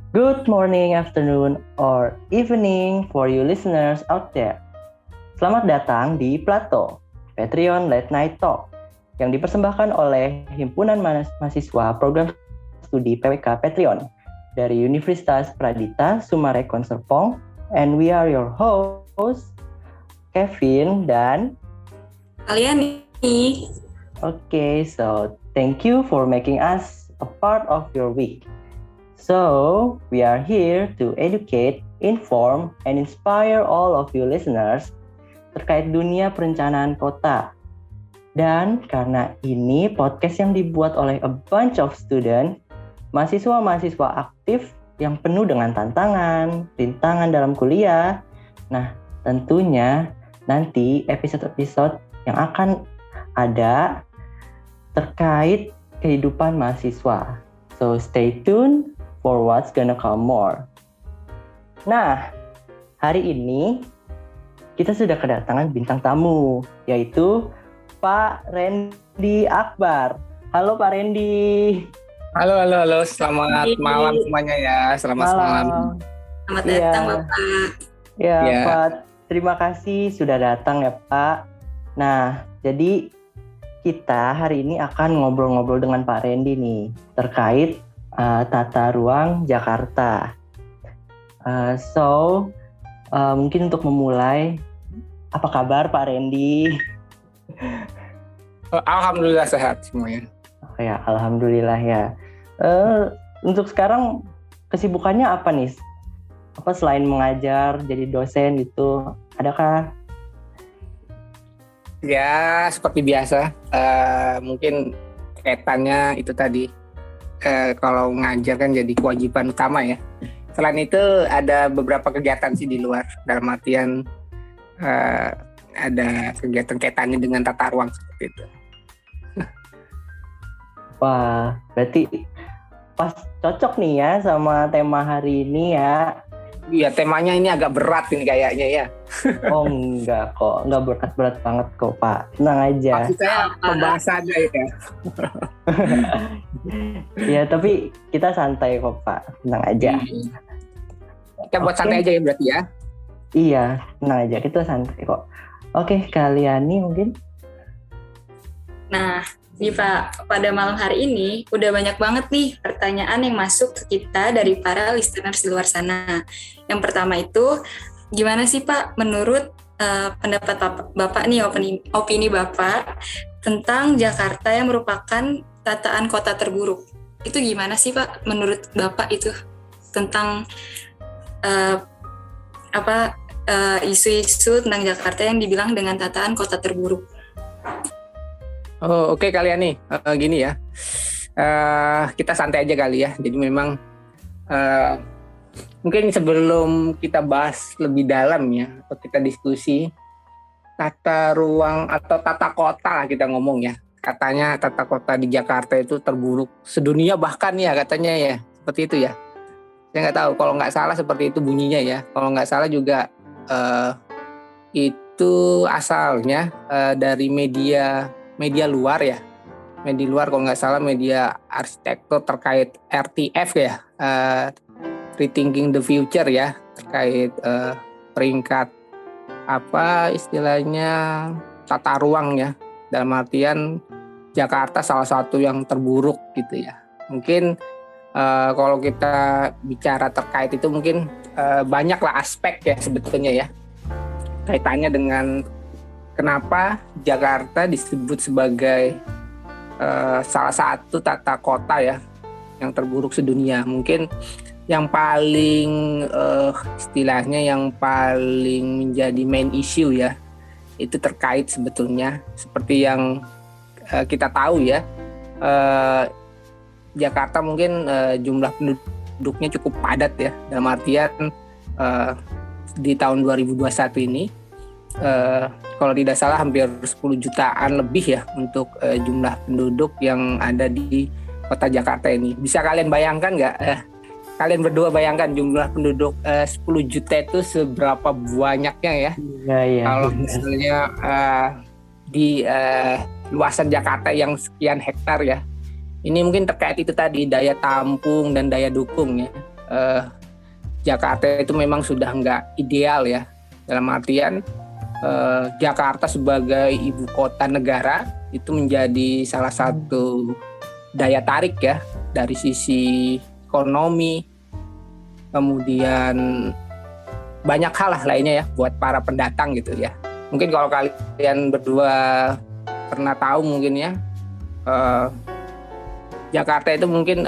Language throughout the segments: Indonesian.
Good morning, afternoon, or evening for you listeners out there. Selamat datang di Plato, Patreon Late Night Talk, yang dipersembahkan oleh Himpunan Mahasiswa Program Studi PWK Patreon dari Universitas Pradita Sumarekon Serpong, and we are your hosts, Kevin dan Aliani. Okay, so thank you for making us a part of your week. So, we are here to educate, inform, and inspire all of you listeners terkait dunia perencanaan kota. Dan karena ini podcast yang dibuat oleh a bunch of student, mahasiswa-mahasiswa aktif yang penuh dengan tantangan, rintangan dalam kuliah. Nah, tentunya nanti episode-episode yang akan ada terkait kehidupan mahasiswa. So, stay tuned for what's gonna come more. Nah, hari ini kita sudah kedatangan bintang tamu, yaitu Pak Randy Akbar. Halo Pak Randy. Halo. Selamat malam semuanya ya. Selamat malam. Selamat datang Bapak. Ya, Pak. Terima kasih sudah datang ya Pak. Nah, jadi kita hari ini akan ngobrol-ngobrol dengan Pak Randy nih terkait tata ruang Jakarta. Mungkin untuk memulai, apa kabar Pak Randy? Alhamdulillah sehat semuanya. Ya, alhamdulillah ya. Untuk sekarang kesibukannya apa nih? Apa selain mengajar, jadi dosen gitu? Adakah? Ya, seperti biasa. Mungkin kaitannya itu tadi. Kalau ngajar kan jadi kewajiban utama ya. Selain itu ada beberapa kegiatan sih di luar. Dalam artian ada kegiatan kaitannya dengan tata ruang seperti itu. Wah, berarti pas cocok nih ya sama tema hari ini ya. Iya, temanya ini agak berat ini kayaknya ya. Oh enggak kok, enggak berat-berat banget kok Pak. Tenang aja. Maksud saya pembahasannya ya. Ya, tapi kita santai kok Pak. Tenang aja. Kita buat santai aja ya berarti ya. Iya, tenang aja. Kita santai kok. Oke, kalian nih mungkin. Nah, nih Pak, pada malam hari ini udah banyak banget nih pertanyaan yang masuk ke kita dari para listeners di luar sana. Yang pertama itu, gimana sih Pak menurut pendapat Bapak nih, opini Bapak tentang Jakarta yang merupakan tataan kota terburuk? Itu gimana sih Pak menurut Bapak itu tentang isu-isu tentang Jakarta yang dibilang dengan tataan kota terburuk? Oh, oke kalian nih, gini ya, kita santai aja kali ya. Jadi memang mungkin sebelum kita bahas lebih dalam ya, atau kita diskusi tata ruang atau tata kota lah kita ngomong ya. Katanya tata kota di Jakarta itu terburuk sedunia bahkan ya katanya ya, seperti itu ya. Saya nggak tahu, kalau nggak salah seperti itu bunyinya ya. Kalau nggak salah juga itu asalnya dari media luar ya, media luar kalau nggak salah media arsitektur terkait RTF ya, Rethinking the Future ya, terkait peringkat apa istilahnya tata ruang ya, dalam artian Jakarta salah satu yang terburuk gitu ya. Mungkin kalau kita bicara terkait itu mungkin banyaklah aspek ya sebetulnya ya, kaitannya dengan kenapa Jakarta disebut sebagai salah satu tata kota ya yang terburuk sedunia. Mungkin yang paling istilahnya yang paling menjadi main issue ya, itu terkait sebetulnya seperti yang kita tahu ya, Jakarta mungkin jumlah penduduknya cukup padat ya, dalam artian di tahun 2021 ini kalau tidak salah hampir 10 jutaan lebih ya untuk jumlah penduduk yang ada di kota Jakarta ini. Bisa kalian bayangkan nggak? Kalian berdua bayangkan jumlah penduduk 10 juta itu seberapa banyaknya ya? Iya. Kalau misalnya di luasan Jakarta yang sekian hektar ya. Ini mungkin terkait itu tadi, daya tampung dan daya dukung ya. Jakarta itu memang sudah nggak ideal ya, dalam artian Jakarta sebagai ibu kota negara itu menjadi salah satu daya tarik ya dari sisi ekonomi, kemudian banyak hal lah lainnya ya buat para pendatang gitu ya. Mungkin kalau kalian berdua pernah tahu mungkin ya, Jakarta itu mungkin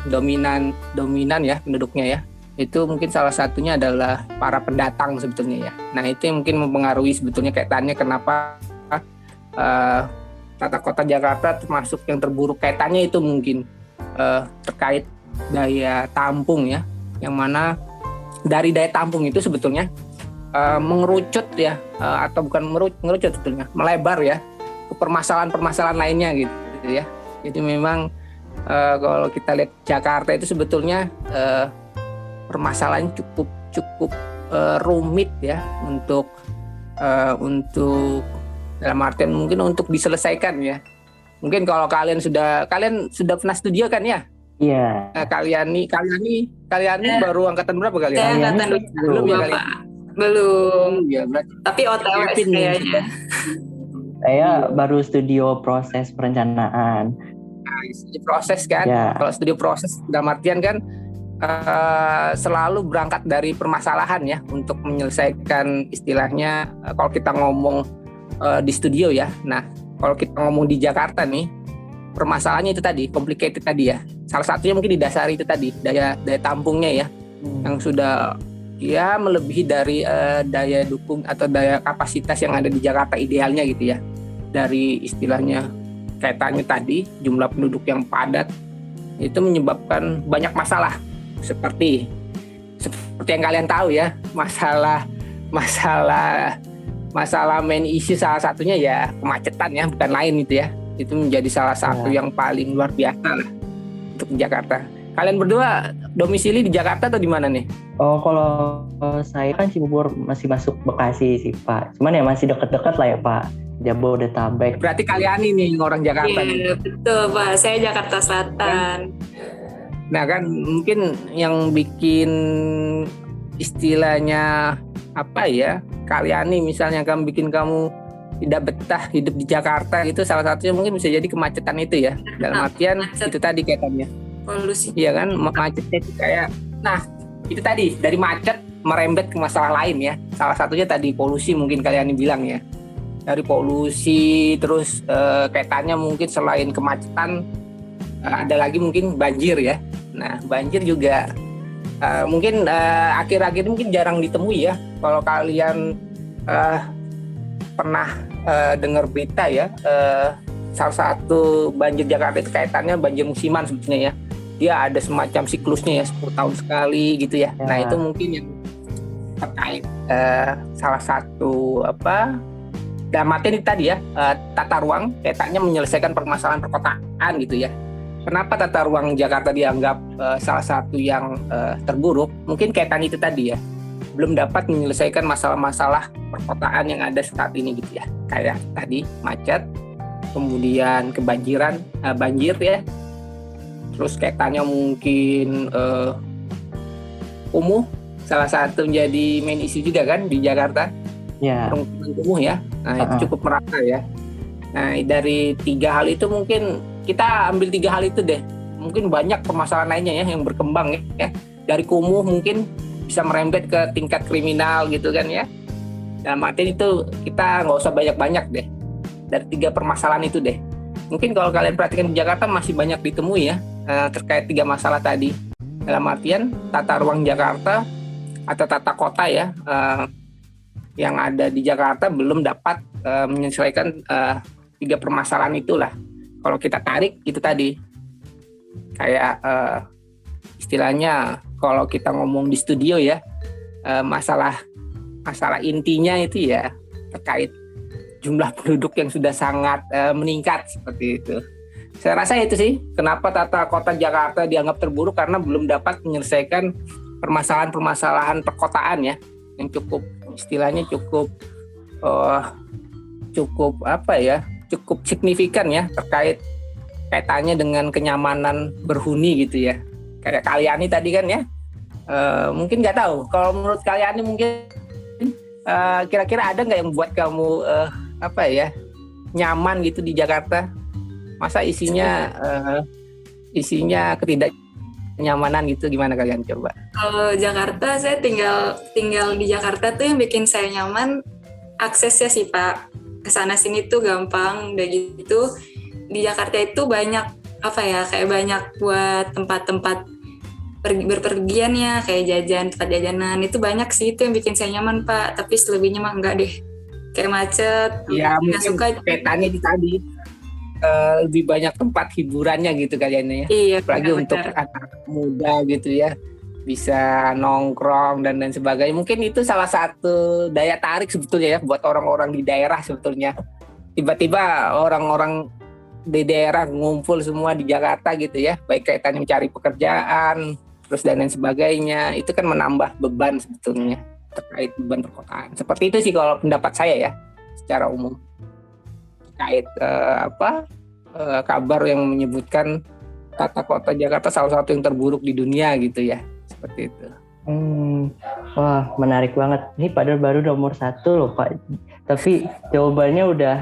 dominan ya penduduknya ya. Itu mungkin salah satunya adalah para pendatang sebetulnya ya. Nah itu yang mungkin mempengaruhi sebetulnya kaitannya kenapa tata kota Jakarta termasuk yang terburuk, kaitannya itu mungkin terkait daya tampung ya, yang mana dari daya tampung itu sebetulnya mengerucut ya, atau bukan mengerucut sebetulnya, melebar ya ke permasalahan-permasalahan lainnya gitu ya. Jadi memang kalau kita lihat Jakarta itu sebetulnya permasalahan cukup rumit ya untuk dalam artian mungkin untuk diselesaikan ya. Mungkin kalau kalian sudah pernah studio kan ya? Iya. Nah, kalian nih baru angkatan berapa kalian? Saya angkatan belum ya kalian? Belum. Ya, berarti Tapi OTW kayaknya. Saya baru studio proses perencanaan. Studi proses kan? Ya. Kalau studi proses dalam artian kan selalu berangkat dari permasalahan ya untuk menyelesaikan istilahnya kalau kita ngomong di studio ya. Nah, kalau kita ngomong di Jakarta nih, permasalahannya itu tadi, complicated tadi ya. Salah satunya mungkin didasari itu tadi, daya tampungnya ya, yang sudah ya melebihi dari daya dukung atau daya kapasitas yang ada di Jakarta idealnya gitu ya. Dari istilahnya kaitannya tadi, jumlah penduduk yang padat itu menyebabkan banyak masalah. Seperti yang kalian tahu ya, masalah main issue salah satunya ya kemacetan ya, bukan lain itu ya. Itu menjadi salah satu yang paling luar biasa lah untuk Jakarta. Kalian berdua domisili di Jakarta atau di mana nih? Oh, kalau saya kan Cibubur masih masuk Bekasi sih Pak. Cuman ya masih dekat-dekat lah ya Pak, Jabodetabek. Berarti kalian ini orang Jakarta nih. Iya, betul Pak. Saya Jakarta Selatan. Nah kan mungkin yang bikin istilahnya apa ya, kalian nih misalnya bikin kamu tidak betah hidup di Jakarta itu salah satunya mungkin bisa jadi kemacetan itu ya. Dalam artian itu tadi kaitannya. Polusi. Iya kan, macetnya itu kayak, nah itu tadi dari macet merembet ke masalah lain ya. Salah satunya tadi polusi mungkin kalian bilang ya. Dari polusi terus kaitannya mungkin selain kemacetan ada lagi mungkin banjir ya. Nah banjir juga mungkin akhir-akhir mungkin jarang ditemui ya. Kalau kalian pernah dengar berita ya, salah satu banjir Jakarta itu kaitannya banjir musiman sebetulnya ya. Dia ada semacam siklusnya ya, 10 tahun sekali gitu ya. Nah itu mungkin yang terkait salah satu dalam artian itu tadi ya, tata ruang kaitannya menyelesaikan permasalahan perkotaan gitu ya. Kenapa tata ruang Jakarta dianggap salah satu yang terburuk? Mungkin kaitan itu tadi ya, belum dapat menyelesaikan masalah-masalah perkotaan yang ada saat ini gitu ya. Kayak tadi macet, kemudian kebanjiran, banjir ya. Terus kaitannya mungkin kumuh, salah satu menjadi main issue juga kan di Jakarta. Ya. Kumuh ya. Nah itu cukup merata ya. Nah dari 3 hal itu mungkin kita ambil 3 hal itu deh. Mungkin banyak permasalahan lainnya ya yang berkembang ya. Dari kumuh mungkin bisa merembet ke tingkat kriminal gitu kan ya. Dalam artian itu kita nggak usah banyak-banyak deh. Dari 3 permasalahan itu deh. Mungkin kalau kalian perhatikan di Jakarta masih banyak ditemui ya terkait 3 masalah tadi. Dalam artian tata ruang Jakarta atau tata kota ya yang ada di Jakarta belum dapat menyelesaikan 3 permasalahan itulah. Kalau kita tarik itu tadi kayak istilahnya kalau kita ngomong di studio ya, masalah intinya itu ya terkait jumlah penduduk yang sudah sangat meningkat seperti itu. Saya rasa itu sih kenapa tata kota Jakarta dianggap terburuk, karena belum dapat menyelesaikan permasalahan perkotaan ya, yang cukup istilahnya cukup signifikan ya terkait kaitannya dengan kenyamanan berhuni gitu ya. Kayak kalian tadi kan ya, Mungkin nggak tahu. Kalau menurut kalian ini mungkin kira-kira ada nggak yang membuat kamu nyaman gitu di Jakarta? Masa isinya ketidaknyamanan gitu, gimana kalian coba? Kalau Jakarta, saya tinggal di Jakarta tuh yang bikin saya nyaman aksesnya sih Pak. Kesana sini tuh gampang, udah gitu di Jakarta itu banyak kayak banyak buat tempat-tempat berpergiannya, kayak tempat jajanan itu banyak sih, itu yang bikin saya nyaman Pak. Tapi selebihnya mah enggak deh, kayak macet. Ya nggak mungkin suka. petanya di tadi lebih banyak tempat hiburannya gitu kayaknya ya. Iya, Apalagi benar. untuk anak muda gitu ya, bisa nongkrong dan lain sebagainya. Mungkin itu salah satu daya tarik sebetulnya ya buat orang-orang di daerah sebetulnya. Tiba-tiba orang-orang di daerah ngumpul semua di Jakarta gitu ya, baik kaitannya mencari pekerjaan, terus dan lain sebagainya. Itu kan menambah beban sebetulnya terkait beban perkotaan. Seperti itu sih kalau pendapat saya ya, secara umum. Terkait kabar yang menyebutkan tata kota Jakarta salah satu yang terburuk di dunia gitu ya, seperti itu. Wah, menarik banget. Ini padahal baru nomor 1 loh Pak, tapi jawabannya udah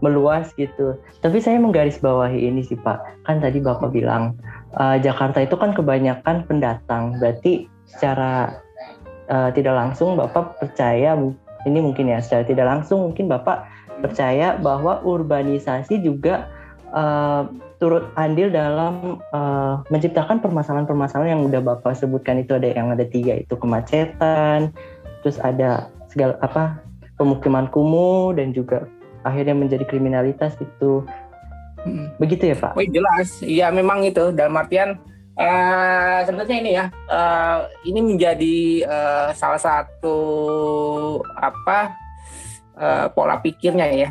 meluas gitu. Tapi saya menggarisbawahi ini sih Pak, kan tadi Bapak bilang Jakarta itu kan kebanyakan pendatang, berarti secara tidak langsung Bapak percaya, ini mungkin ya secara tidak langsung mungkin Bapak percaya bahwa urbanisasi juga turut andil dalam menciptakan permasalahan-permasalahan yang udah Bapak sebutkan. Itu ada 3, itu kemacetan, terus ada segala pemukiman kumuh, dan juga akhirnya menjadi kriminalitas itu. Begitu ya Pak? Oh jelas, iya memang itu dalam artian sebenarnya ini ya, ini menjadi salah satu pola pikirnya ya,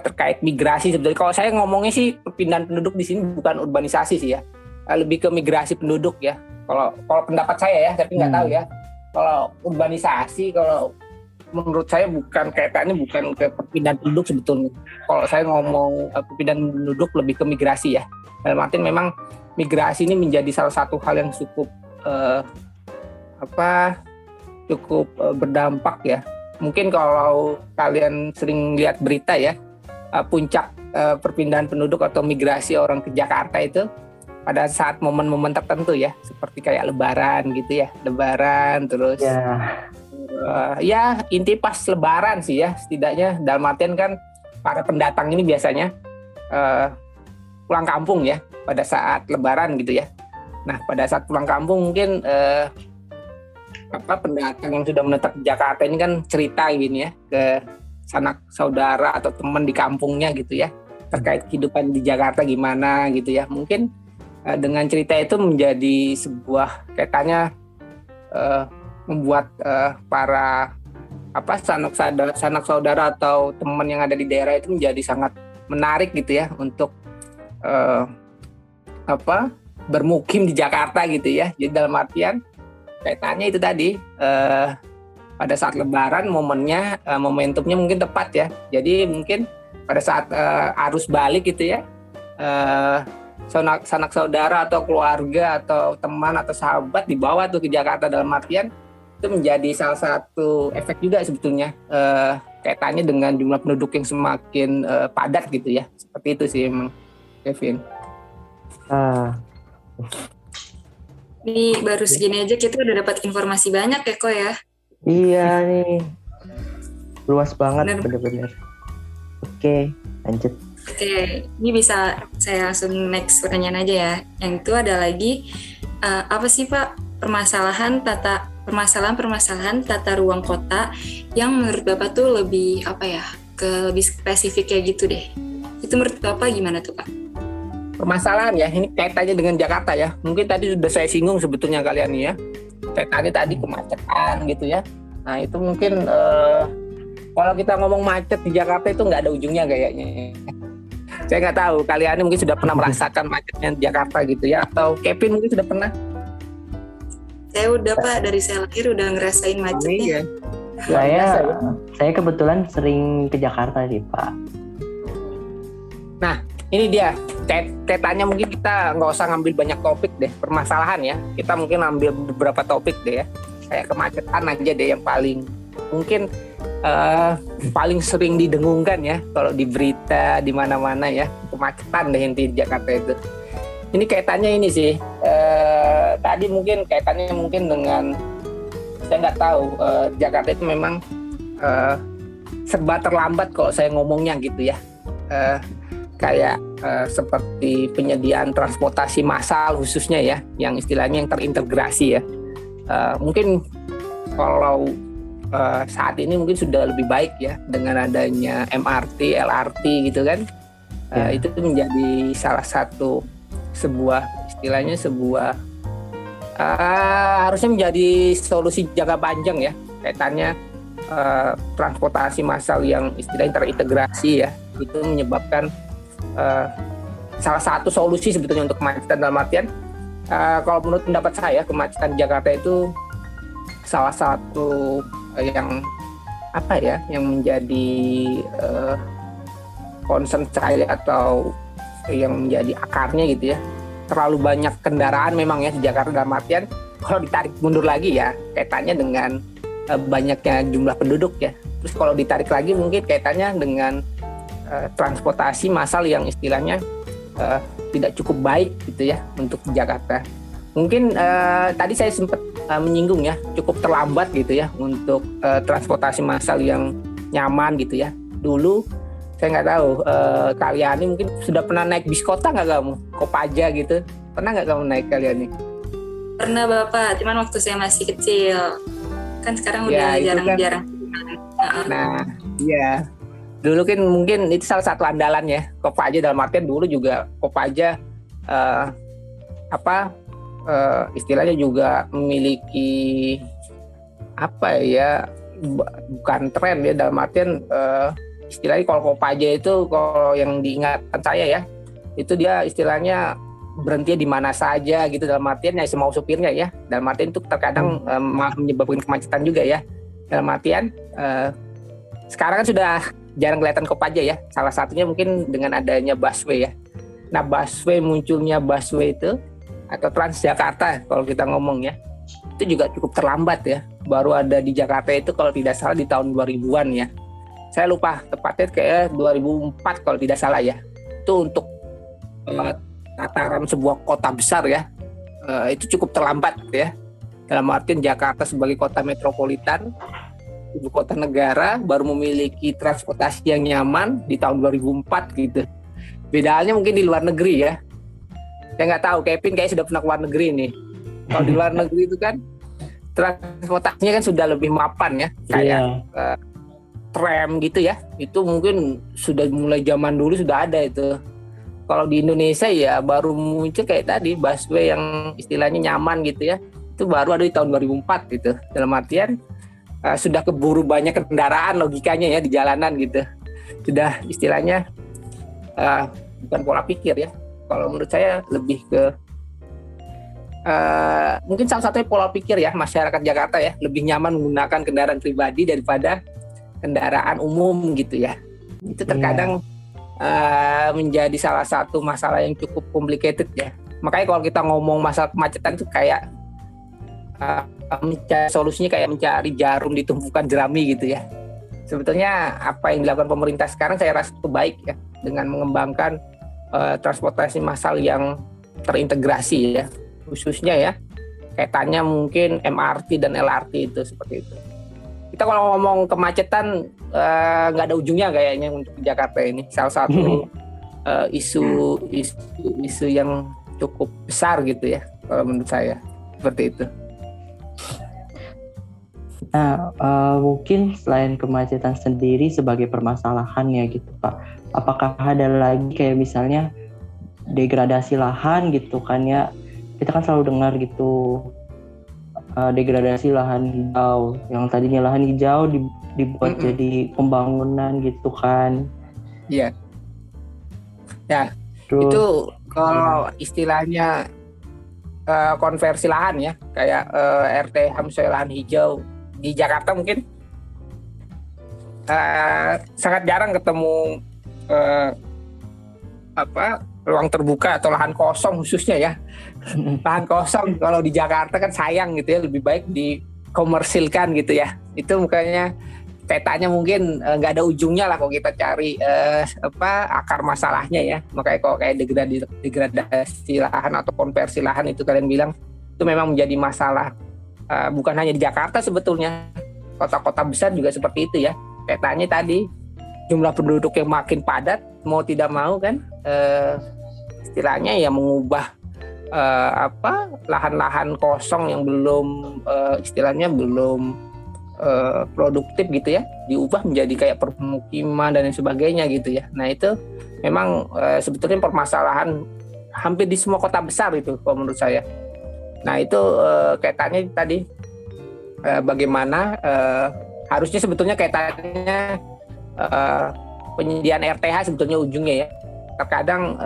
terkait migrasi sebetulnya. Kalau saya ngomongnya sih perpindahan penduduk di sini bukan urbanisasi sih ya, lebih ke migrasi penduduk ya. Kalau pendapat saya ya, tapi nggak tahu ya. Kalau urbanisasi, kalau menurut saya kaitannya bukan ke perpindahan penduduk sebetulnya. Kalau saya ngomong perpindahan penduduk lebih ke migrasi ya. Dalam artian memang migrasi ini menjadi salah satu hal yang cukup berdampak ya. Mungkin kalau kalian sering lihat berita ya, puncak perpindahan penduduk atau migrasi orang ke Jakarta itu pada saat momen-momen tertentu ya, seperti kayak Lebaran gitu ya, Lebaran terus ya inti pas Lebaran sih ya, setidaknya dalam artian kan para pendatang ini biasanya pulang kampung ya pada saat Lebaran gitu ya. Nah pada saat pulang kampung mungkin pendatang yang sudah menetap di Jakarta ini kan cerita gini ya ke sanak saudara atau teman di kampungnya gitu ya, terkait kehidupan di Jakarta gimana gitu ya. Mungkin dengan cerita itu menjadi sebuah kaitannya membuat para sanak saudara atau teman yang ada di daerah itu menjadi sangat menarik gitu ya untuk bermukim di Jakarta gitu ya. Jadi dalam artian kaitannya itu tadi pada saat Lebaran momentumnya mungkin tepat ya. Jadi mungkin pada saat arus balik gitu ya, sanak saudara atau keluarga atau teman atau sahabat dibawa tuh ke Jakarta. Dalam artian itu menjadi salah satu efek juga sebetulnya, kaitannya dengan jumlah penduduk yang semakin padat gitu ya. Seperti itu sih emang, Kevin. Ini baru segini aja kita udah dapat informasi banyak ya kok ya. Iya nih, luas banget bener-bener. Oke, lanjut. Oke, ini bisa saya langsung next pertanyaan aja ya. Yang itu ada lagi, apa sih Pak permasalahan tata ruang kota yang menurut Bapak tuh lebih lebih spesifik kayak gitu deh. Itu menurut Bapak gimana tuh Pak? Permasalahan ya, ini kaitannya dengan Jakarta ya. Mungkin tadi sudah saya singgung sebetulnya kalian nih ya. Kaitannya tadi kemacetan gitu ya. Nah itu mungkin kalau kita ngomong macet di Jakarta itu nggak ada ujungnya kayaknya. Saya nggak tahu kalian ini mungkin sudah pernah merasakan macetnya di Jakarta gitu ya. Atau Kevin mungkin sudah pernah? Saya udah Pak, dari saya lahir udah ngerasain macetnya. Saya kebetulan sering ke Jakarta sih Pak. Nah ini dia Kaitannya mungkin kita nggak usah ngambil banyak topik deh permasalahan ya. Kita mungkin ambil beberapa topik deh ya. Kayak kemacetan aja deh yang paling mungkin paling sering didengungkan ya kalau di berita di mana-mana ya, kemacetan deh inti di Jakarta itu. Ini kaitannya ini sih. Tadi mungkin kaitannya mungkin dengan saya nggak tahu Jakarta itu memang serba terlambat kalau saya ngomongnya gitu ya. Kayak seperti penyediaan transportasi massal khususnya ya, yang istilahnya yang terintegrasi ya. Mungkin kalau saat ini mungkin sudah lebih baik ya dengan adanya MRT, LRT gitu kan. Itu menjadi salah satu sebuah istilahnya sebuah harusnya menjadi solusi jangka panjang ya, kaitannya transportasi massal yang istilahnya terintegrasi ya, itu menyebabkan salah satu solusi sebetulnya untuk kemacetan. Dalam artian kalau menurut pendapat saya kemacetan Jakarta itu salah satu yang apa ya, yang menjadi concern saya atau yang menjadi akarnya gitu ya, terlalu banyak kendaraan memang ya di Jakarta. Dalam artian kalau ditarik mundur lagi ya kaitannya dengan banyaknya jumlah penduduk ya. Terus kalau ditarik lagi mungkin kaitannya dengan transportasi massal yang istilahnya tidak cukup baik gitu ya untuk Jakarta. Mungkin tadi saya sempat menyinggung ya, cukup terlambat gitu ya untuk transportasi massal yang nyaman gitu ya. Dulu saya nggak tahu kalian ini mungkin sudah pernah naik bis kota nggak kamu? Kopaja gitu, pernah nggak kamu naik kalian nih? Pernah Bapak, cuman waktu saya masih kecil. Kan sekarang udah jarang-jarang. Nah, iya. Dulu kan mungkin itu salah satu andalan ya, Kopaja. Dalam artian dulu juga Kopaja istilahnya juga memiliki apa ya, bukan tren ya, dalam artian istilahnya kalau Kopaja itu kalau yang diingatan saya ya, itu dia istilahnya berhenti di mana saja gitu, dalam artian ya semau supirnya ya. Dalam artian itu terkadang menyebabkan kemacetan juga ya. Dalam artian sekarang kan sudah jarang kelihatan Kopaja ya. Salah satunya mungkin dengan adanya busway ya. Nah, munculnya busway itu atau Transjakarta kalau kita ngomong ya, itu juga cukup terlambat ya. Baru ada di Jakarta itu kalau tidak salah di tahun 2000-an ya. Saya lupa tepatnya kayak 2004 kalau tidak salah ya. Itu untuk tataran sebuah kota besar ya, itu cukup terlambat ya. Dalam artian Jakarta sebagai kota metropolitan, ibu kota negara, baru memiliki transportasi yang nyaman di tahun 2004 gitu. Bedanya mungkin di luar negeri ya. Saya nggak tahu, Kevin kayaknya sudah pernah ke luar negeri nih. Kalau di luar negeri itu kan transportasinya kan sudah lebih mapan ya, kayak tram gitu ya. Itu mungkin sudah mulai zaman dulu sudah ada itu. Kalau di Indonesia ya baru muncul kayak tadi busway yang istilahnya nyaman gitu ya. Itu baru ada di tahun 2004 gitu. Dalam artian sudah keburu banyak kendaraan logikanya ya di jalanan gitu. Sudah istilahnya bukan pola pikir ya. Kalau menurut saya lebih ke mungkin salah satunya pola pikir ya masyarakat Jakarta ya, lebih nyaman menggunakan kendaraan pribadi daripada kendaraan umum gitu ya. Itu terkadang menjadi salah satu masalah yang cukup complicated ya. Makanya kalau kita ngomong masalah kemacetan itu kayak mencari solusinya kayak mencari jarum di tumpukan jerami gitu ya. Sebetulnya apa yang dilakukan pemerintah sekarang saya rasa itu baik ya, dengan mengembangkan transportasi massal yang terintegrasi ya, khususnya ya kaitannya mungkin MRT dan LRT itu seperti itu. Kita kalau ngomong kemacetan nggak ada ujungnya kayaknya untuk Jakarta ini. Salah satu isu yang cukup besar gitu ya kalau menurut saya, seperti itu. Nah, mungkin selain kemacetan sendiri sebagai permasalahan ya gitu Pak, apakah ada lagi kayak misalnya degradasi lahan gitu kan ya, kita kan selalu dengar gitu degradasi lahan hijau, yang tadinya lahan hijau dibuat jadi pembangunan gitu kan. Iya. Ya, terus, itu kalau istilahnya konversi lahan ya, kayak RTH misalnya lahan hijau di Jakarta mungkin sangat jarang ketemu ruang terbuka atau lahan kosong khususnya ya. Lahan kosong kalau di Jakarta kan sayang gitu ya, lebih baik dikomersilkan gitu ya. Itu makanya petanya mungkin nggak ada ujungnya lah kalau kita cari akar masalahnya ya. Makanya kalau kayak degradasi lahan atau konversi lahan itu kalian bilang itu memang menjadi masalah, bukan hanya di Jakarta sebetulnya, kota-kota besar juga seperti itu ya. Petanya tadi jumlah penduduk yang makin padat, mau tidak mau kan istilahnya ya mengubah lahan-lahan kosong yang belum istilahnya belum produktif gitu ya, diubah menjadi kayak permukiman dan lain sebagainya gitu ya. Nah itu memang sebetulnya permasalahan hampir di semua kota besar itu kalau menurut saya. Nah itu kaitannya tadi bagaimana harusnya sebetulnya kaitannya penyediaan RTH sebetulnya ujungnya ya. Terkadang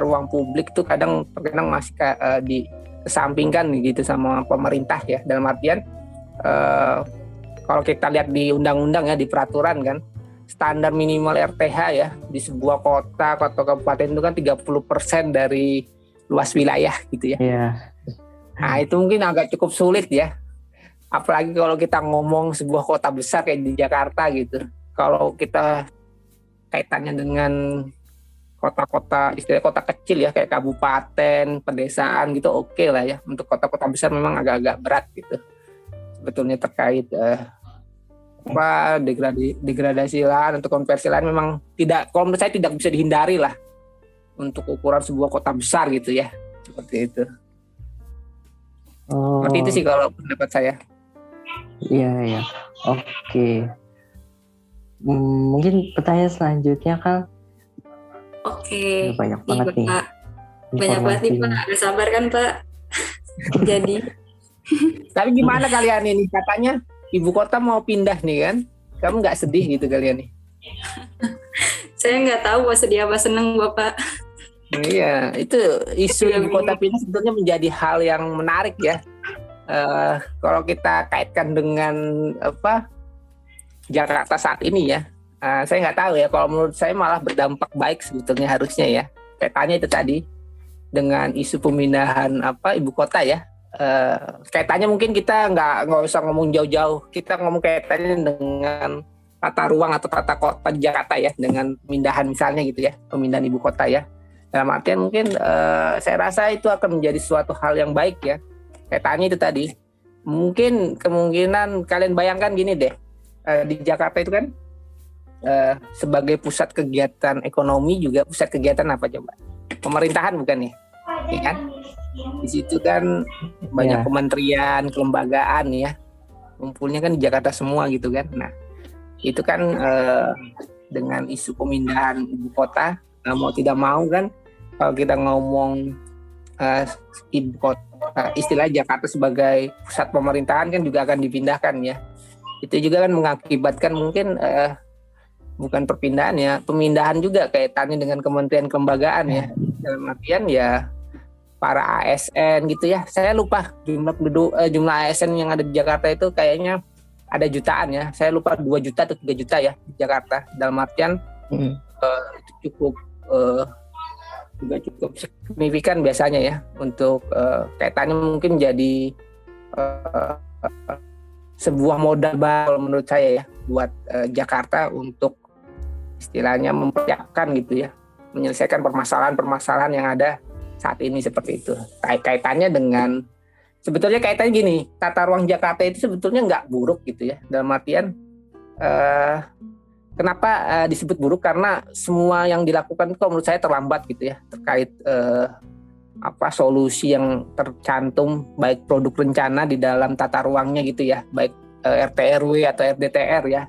ruang publik tuh kadang masih dikesampingkan gitu sama pemerintah ya, dalam artian kalau kita lihat di undang-undang ya, di peraturan kan, standar minimal RTH ya di sebuah kota atau kabupaten itu kan 30% dari luas wilayah gitu ya. Yeah. Nah itu mungkin agak cukup sulit ya, apalagi kalau kita ngomong sebuah kota besar kayak di Jakarta gitu. Kalau kita kaitannya dengan kota-kota, istilah kota kecil ya, kayak kabupaten, pedesaan gitu oke lah ya. Untuk kota-kota besar memang agak-agak berat gitu sebetulnya terkait degradasi lahan atau konversi lahan. Memang tidak, kalau menurut saya tidak bisa dihindari lah untuk ukuran sebuah kota besar gitu ya, seperti itu. Seperti itu sih kalau pendapat saya. Iya. Oke. Mungkin pertanyaan selanjutnya kan. Oke. Banyak banget nih. Pak. Banyak banget nih Pak. Gak sabar kan Pak? Jadi. Tapi gimana kalian ini? Katanya ibu kota mau pindah nih kan? Kamu nggak sedih gitu kalian nih? Saya nggak tahu Pak sedih apa seneng Bapak. Iya, itu isu ibu kota pindah sebetulnya menjadi hal yang menarik ya. Kalau kita kaitkan dengan Jakarta saat ini ya, saya nggak tahu ya. Kalau menurut saya malah berdampak baik sebetulnya harusnya ya. Kaitannya itu tadi dengan isu pemindahan ibu kota ya. Kaitannya mungkin kita nggak usah ngomong jauh-jauh, kita ngomong kaitannya dengan tata ruang atau tata kota di Jakarta ya, dengan pemindahan misalnya gitu ya, pemindahan ibu kota ya. Dalam artian mungkin saya rasa itu akan menjadi suatu hal yang baik ya. Kaitannya itu tadi, mungkin kemungkinan kalian bayangkan gini deh, di Jakarta itu kan sebagai pusat kegiatan ekonomi juga pusat kegiatan apa coba? Pemerintahan bukan nih? Ya kan? Di situ kan banyak kementerian, kelembagaan ya, kumpulnya kan di Jakarta semua gitu kan. Nah itu kan dengan isu pemindahan ibu kota, mau tidak mau kan, kalau kita ngomong ibu kota, istilah Jakarta sebagai pusat pemerintahan kan juga akan dipindahkan ya. Itu juga kan mengakibatkan mungkin bukan perpindahan ya, pemindahan juga kaitannya dengan kementerian kelembagaan ya. Dalam artian ya para ASN gitu ya. Saya lupa jumlah ASN yang ada di Jakarta itu kayaknya ada jutaan ya. Saya lupa 2 juta atau 3 juta ya di Jakarta. Dalam artian itu juga cukup signifikan biasanya ya untuk kaitannya mungkin jadi sebuah modal baru menurut saya ya buat Jakarta untuk istilahnya mempersiapkan gitu ya, menyelesaikan permasalahan-permasalahan yang ada saat ini seperti itu. Kaitannya dengan sebetulnya kaitannya gini, tata ruang Jakarta itu sebetulnya nggak buruk gitu ya. Dalam artian kenapa disebut buruk? Karena semua yang dilakukan itu menurut saya terlambat gitu ya, terkait solusi yang tercantum baik produk rencana di dalam tata ruangnya gitu ya, baik RT RW atau RDTR ya.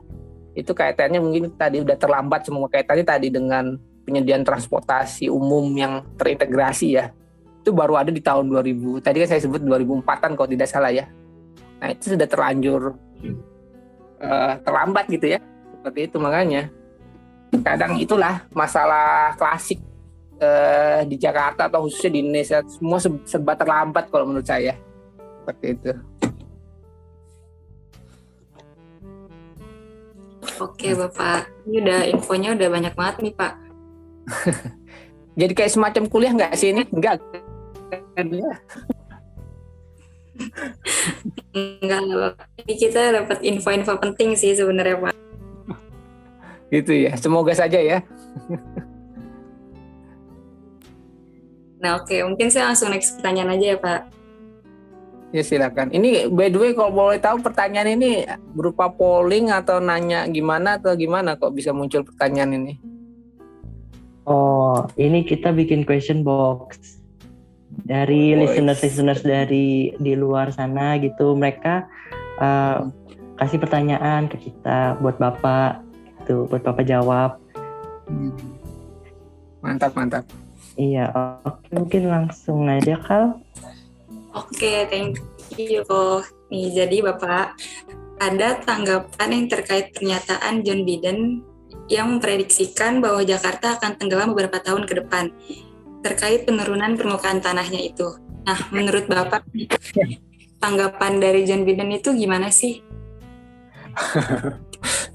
Itu kaitannya mungkin tadi udah terlambat semua, kaitannya tadi dengan penyediaan transportasi umum yang terintegrasi ya. Itu baru ada di tahun 2000. Tadi kan saya sebut 2004-an kalau tidak salah ya. Nah, itu sudah terlanjur terlambat gitu ya. Seperti itu, makanya kadang itulah masalah klasik di Jakarta atau khususnya di Indonesia, semua serba terlambat kalau menurut saya. Seperti itu. Oke Bapak, ini infonya udah banyak banget nih Pak. Jadi kayak semacam kuliah nggak sih ini? Enggak. Enggak, Pak. Ini kita dapat info-info penting sih sebenarnya, Pak. Gitu ya. Semoga saja ya. Nah, oke, mungkin saya langsung next pertanyaan aja ya, Pak. Ya silakan. Ini by the way kalau boleh tahu pertanyaan ini berupa polling atau nanya gimana atau gimana kok bisa muncul pertanyaan ini? Oh, ini kita bikin question box dari listeners dari di luar sana gitu. Mereka kasih pertanyaan ke kita buat Bapak gitu, buat Bapak jawab. Mantap. Iya, oke, mungkin langsung aja Kal. Oke, thank you. Nih, jadi Bapak, ada tanggapan yang terkait pernyataan John Biden yang memprediksikan bahwa Jakarta akan tenggelam beberapa tahun ke depan terkait penurunan permukaan tanahnya itu. Nah, menurut Bapak, tanggapan dari John Biden itu gimana sih?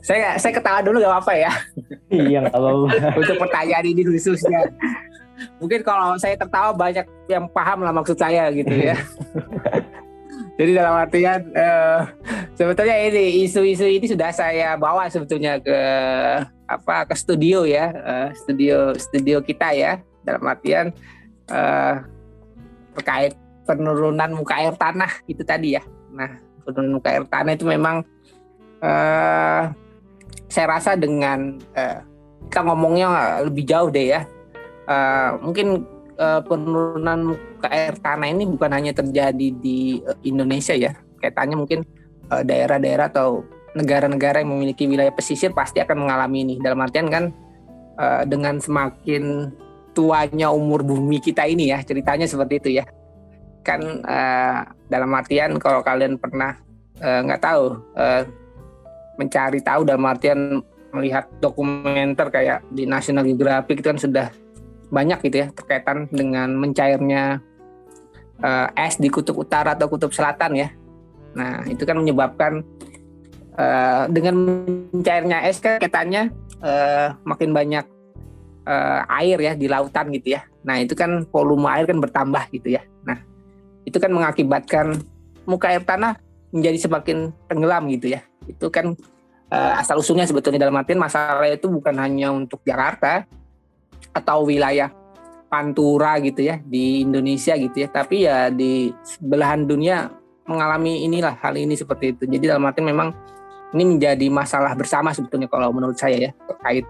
Saya ketawa dulu gak apa-apa ya. Iya, nggak apa-apa. Untuk pertanyaan ini khususnya. Mungkin kalau saya tertawa banyak yang paham lah maksud saya gitu ya. Jadi dalam artian sebetulnya ini isu-isu ini sudah saya bawa sebetulnya ke studio ya, studio kita ya. Dalam artian terkait penurunan muka air tanah itu tadi ya. Nah, penurunan muka air tanah itu memang saya rasa dengan kita ngomongnya lebih jauh deh ya. Mungkin penurunan muka air tanah ini bukan hanya terjadi di Indonesia ya. Kaitannya mungkin daerah-daerah atau negara-negara yang memiliki wilayah pesisir pasti akan mengalami ini. Dalam artian kan dengan semakin tuanya umur bumi kita ini ya, ceritanya seperti itu ya. Kan dalam artian kalau kalian pernah nggak tahu mencari tahu dalam artian melihat dokumenter kayak di National Geographic itu kan sudah banyak gitu ya terkaitan dengan mencairnya es di kutub utara atau kutub selatan ya. Nah itu kan menyebabkan dengan mencairnya es kan kaitannya makin banyak air ya di lautan gitu ya. Nah itu kan volume air kan bertambah gitu ya. Nah itu kan mengakibatkan muka air tanah menjadi semakin tenggelam gitu ya. Itu kan asal usulnya sebetulnya dalam artian masalah itu bukan hanya untuk Jakarta atau wilayah Pantura gitu ya di Indonesia gitu ya, tapi ya di belahan dunia mengalami hal ini seperti itu. Jadi dalam arti memang ini menjadi masalah bersama sebetulnya kalau menurut saya ya terkait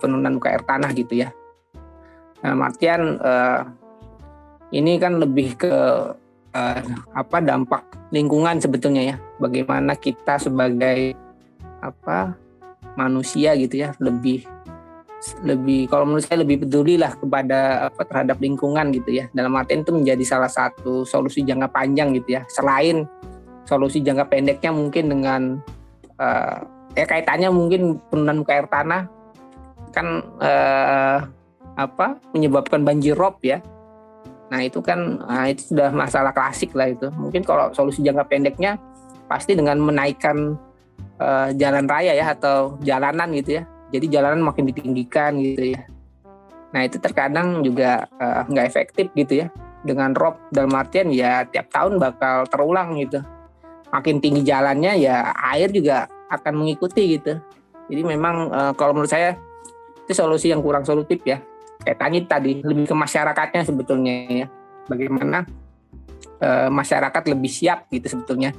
penurunan muka air tanah gitu ya. Dalam artian ini kan lebih ke dampak lingkungan sebetulnya ya. Bagaimana kita sebagai manusia gitu ya lebih kalau menurut saya lebih peduli lah kepada terhadap lingkungan gitu ya. Dalam artian itu menjadi salah satu solusi jangka panjang gitu ya. Selain solusi jangka pendeknya mungkin dengan kaitannya mungkin penurunan muka air tanah kan menyebabkan banjir rob ya. Nah itu kan itu sudah masalah klasik lah itu. Mungkin kalau solusi jangka pendeknya pasti dengan menaikkan jalan raya ya atau jalanan gitu ya. Jadi jalanan makin ditinggikan gitu ya. Nah itu terkadang juga nggak efektif gitu ya. Dengan rob dalam artian ya tiap tahun bakal terulang gitu. Makin tinggi jalannya ya air juga akan mengikuti gitu. Jadi memang kalau menurut saya itu solusi yang kurang solutif ya. Kayak tadi lebih ke masyarakatnya sebetulnya ya. Bagaimana masyarakat lebih siap gitu sebetulnya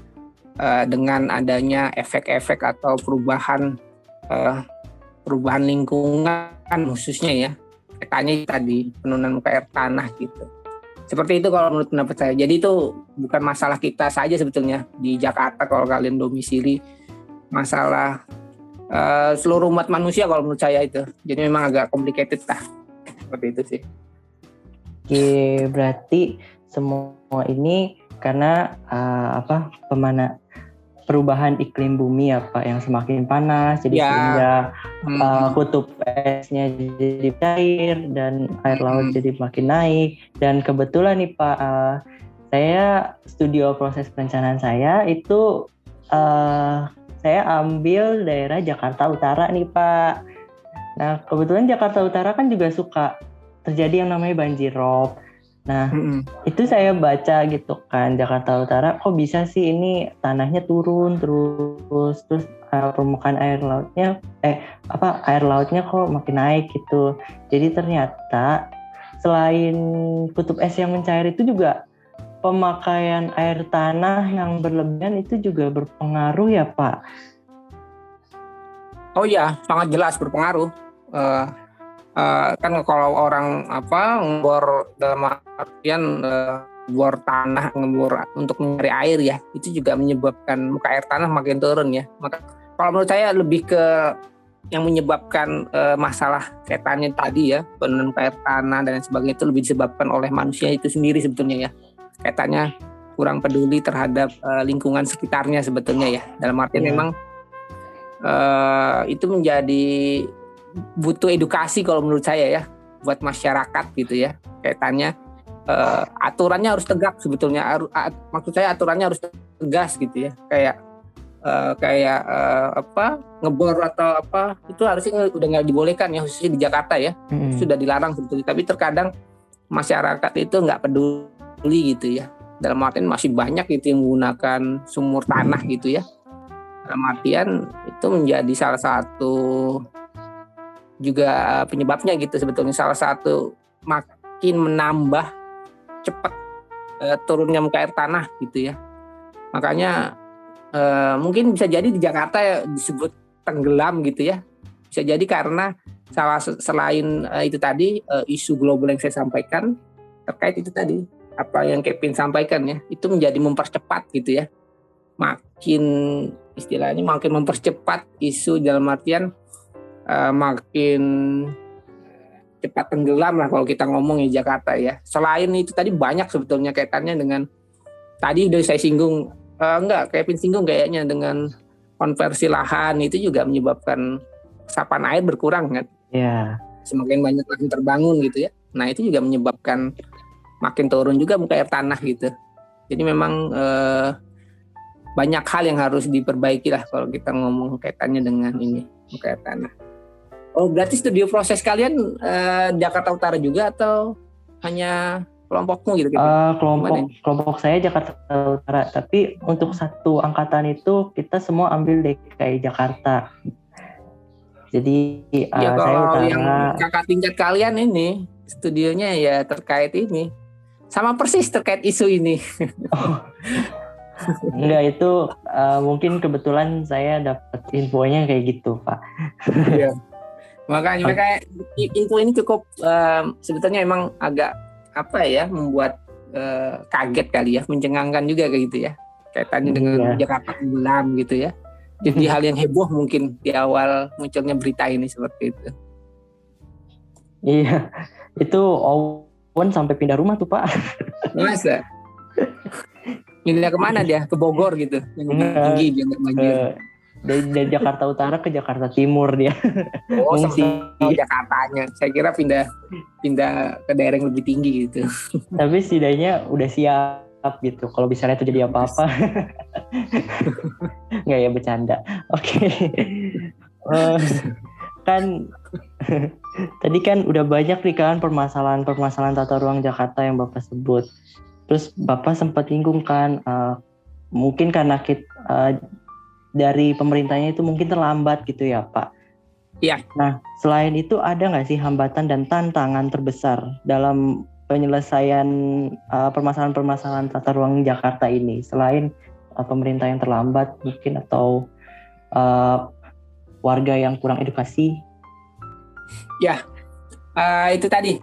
dengan adanya efek-efek atau perubahan lingkungan khususnya ya. Kaitannya tadi penurunan muka air tanah gitu. Seperti itu kalau menurut pendapat saya. Jadi itu bukan masalah kita saja sebetulnya di Jakarta kalau kalian domisili, masalah seluruh umat manusia kalau menurut saya itu. Jadi memang agak complicated lah. Seperti itu sih. Oke, berarti semua ini karena perubahan iklim bumi ya Pak yang semakin panas jadi sehingga kutub esnya jadi cair dan air laut jadi makin naik. Dan kebetulan nih Pak saya studio proses perencanaan saya itu saya ambil daerah Jakarta Utara nih Pak. Nah kebetulan Jakarta Utara kan juga suka terjadi yang namanya banjir rob. Nah, itu saya baca gitu kan, Jakarta Utara kok bisa sih ini tanahnya turun terus permukaan air lautnya kok makin naik gitu. Jadi ternyata selain kutub es yang mencair itu juga pemakaian air tanah yang berlebihan itu juga berpengaruh ya Pak? Oh iya, sangat jelas berpengaruh. Kan kalau orang ngebor dalam artian bor tanah, ngebor untuk mencari air ya, itu juga menyebabkan muka air tanah makin turun ya. Maka kalau menurut saya lebih ke yang menyebabkan masalah kaitannya tadi ya, penurunan muka air tanah dan sebagainya itu lebih disebabkan oleh manusia itu sendiri sebetulnya ya. Kaitannya kurang peduli terhadap lingkungan sekitarnya sebetulnya ya. Dalam artian memang itu menjadi butuh edukasi kalau menurut saya ya, buat masyarakat gitu ya. Kaitannya aturannya harus tegak sebetulnya. Maksud saya aturannya harus tegas gitu ya. Kayak ngebor atau itu harusnya udah nggak dibolehkan ya, khususnya di Jakarta ya. Sudah dilarang sebetulnya. Tapi terkadang masyarakat itu nggak peduli gitu ya. Dalam artian masih banyak gitu yang menggunakan sumur tanah gitu ya. Dalam artian itu menjadi salah satu juga penyebabnya gitu sebetulnya, salah satu makin menambah cepat turunnya muka air tanah gitu ya. Makanya mungkin bisa jadi di Jakarta ya disebut tenggelam gitu ya. Bisa jadi karena selain itu tadi isu global yang saya sampaikan terkait itu tadi apa yang Kevin sampaikan ya, itu menjadi mempercepat gitu ya. Makin mempercepat isu dalam artian makin cepat tenggelam lah kalau kita ngomong ya Jakarta ya. Selain itu tadi banyak sebetulnya kaitannya dengan tadi udah saya singgung, Kevin singgung kayaknya dengan konversi lahan itu juga menyebabkan resapan air berkurang kan. Iya. Semakin banyak lahan terbangun gitu ya. Nah itu juga menyebabkan makin turun juga muka air tanah gitu. Jadi memang banyak hal yang harus diperbaiki lah kalau kita ngomong kaitannya dengan ini muka air tanah. Oh berarti studio proses kalian Jakarta Utara juga atau hanya kelompokmu gitu? Kelompok saya Jakarta Utara, tapi untuk satu angkatan itu kita semua ambil DKI Jakarta. Jadi ya, saya Utara. Yang kakak tingkat kalian ini studionya ya terkait ini, sama persis terkait isu ini. Enggak, itu mungkin kebetulan saya dapat infonya kayak gitu Pak. Iya. Makanya info ini cukup sebetulnya emang agak membuat kaget kali ya, mencengangkan juga kayak gitu ya, kaitannya dengan Jakarta tenggelam gitu ya. Jadi hal yang heboh mungkin di awal munculnya berita ini seperti itu. Iya, itu Owen sampai pindah rumah tuh Pak. Masa? Pindah kemana dia? Ke Bogor gitu, yang lebih tinggi biar nggak banjir. Dari Jakarta Utara ke Jakarta Timur dia. Oh, sama Jakartanya. Saya kira pindah ke daerah yang lebih tinggi gitu. Tapi setidaknya udah siap gitu. Kalau misalnya terjadi apa-apa. Nggak ya, bercanda. Oke. Kan tadi kan udah banyak nih kan permasalahan tata ruang Jakarta yang Bapak sebut. Terus Bapak sempat singgung kan mungkin karena dari pemerintahnya itu mungkin terlambat gitu ya Pak. Iya. Nah selain itu ada nggak sih hambatan dan tantangan terbesar dalam penyelesaian permasalahan-permasalahan tata ruang Jakarta ini selain pemerintah yang terlambat mungkin atau warga yang kurang edukasi? Ya, itu tadi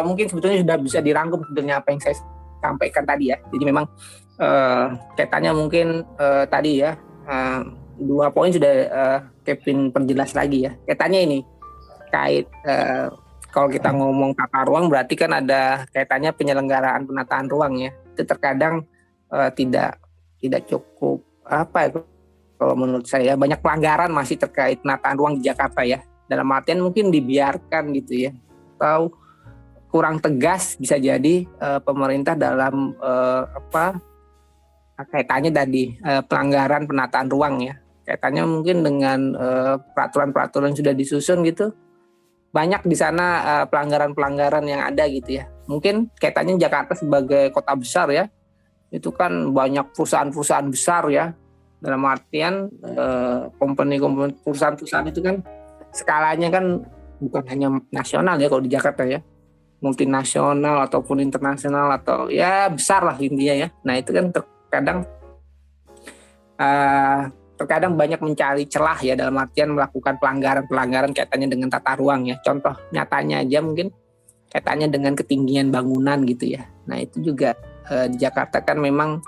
mungkin sebetulnya sudah bisa dirangkum sebetulnya apa yang saya sampaikan tadi ya. Jadi memang kaitannya mungkin tadi ya. 2 poin sudah Kevin perjelas lagi ya. Kaitannya ini kait kalau kita ngomong tata ruang berarti kan ada kaitannya penyelenggaraan penataan ruang ya. Itu terkadang tidak cukup kalau menurut saya banyak pelanggaran masih terkait penataan ruang di Jakarta ya. Dalam artian mungkin dibiarkan gitu ya. Atau kurang tegas bisa jadi pemerintah dalam kaitannya tadi pelanggaran penataan ruang ya, kaitannya mungkin dengan peraturan-peraturan yang sudah disusun gitu, banyak di sana pelanggaran-pelanggaran yang ada gitu ya. Mungkin kaitannya Jakarta sebagai kota besar ya, itu kan banyak perusahaan-perusahaan besar ya. Dalam artian company-company perusahaan-perusahaan itu kan skalanya kan bukan hanya nasional ya kalau di Jakarta ya, multinasional ataupun internasional atau ya besar lah intinya ya. Nah itu kan terkadang banyak mencari celah ya dalam artian melakukan pelanggaran kaitannya dengan tata ruang ya. Contoh nyatanya aja mungkin kaitannya dengan ketinggian bangunan gitu ya. Nah itu juga di Jakarta kan memang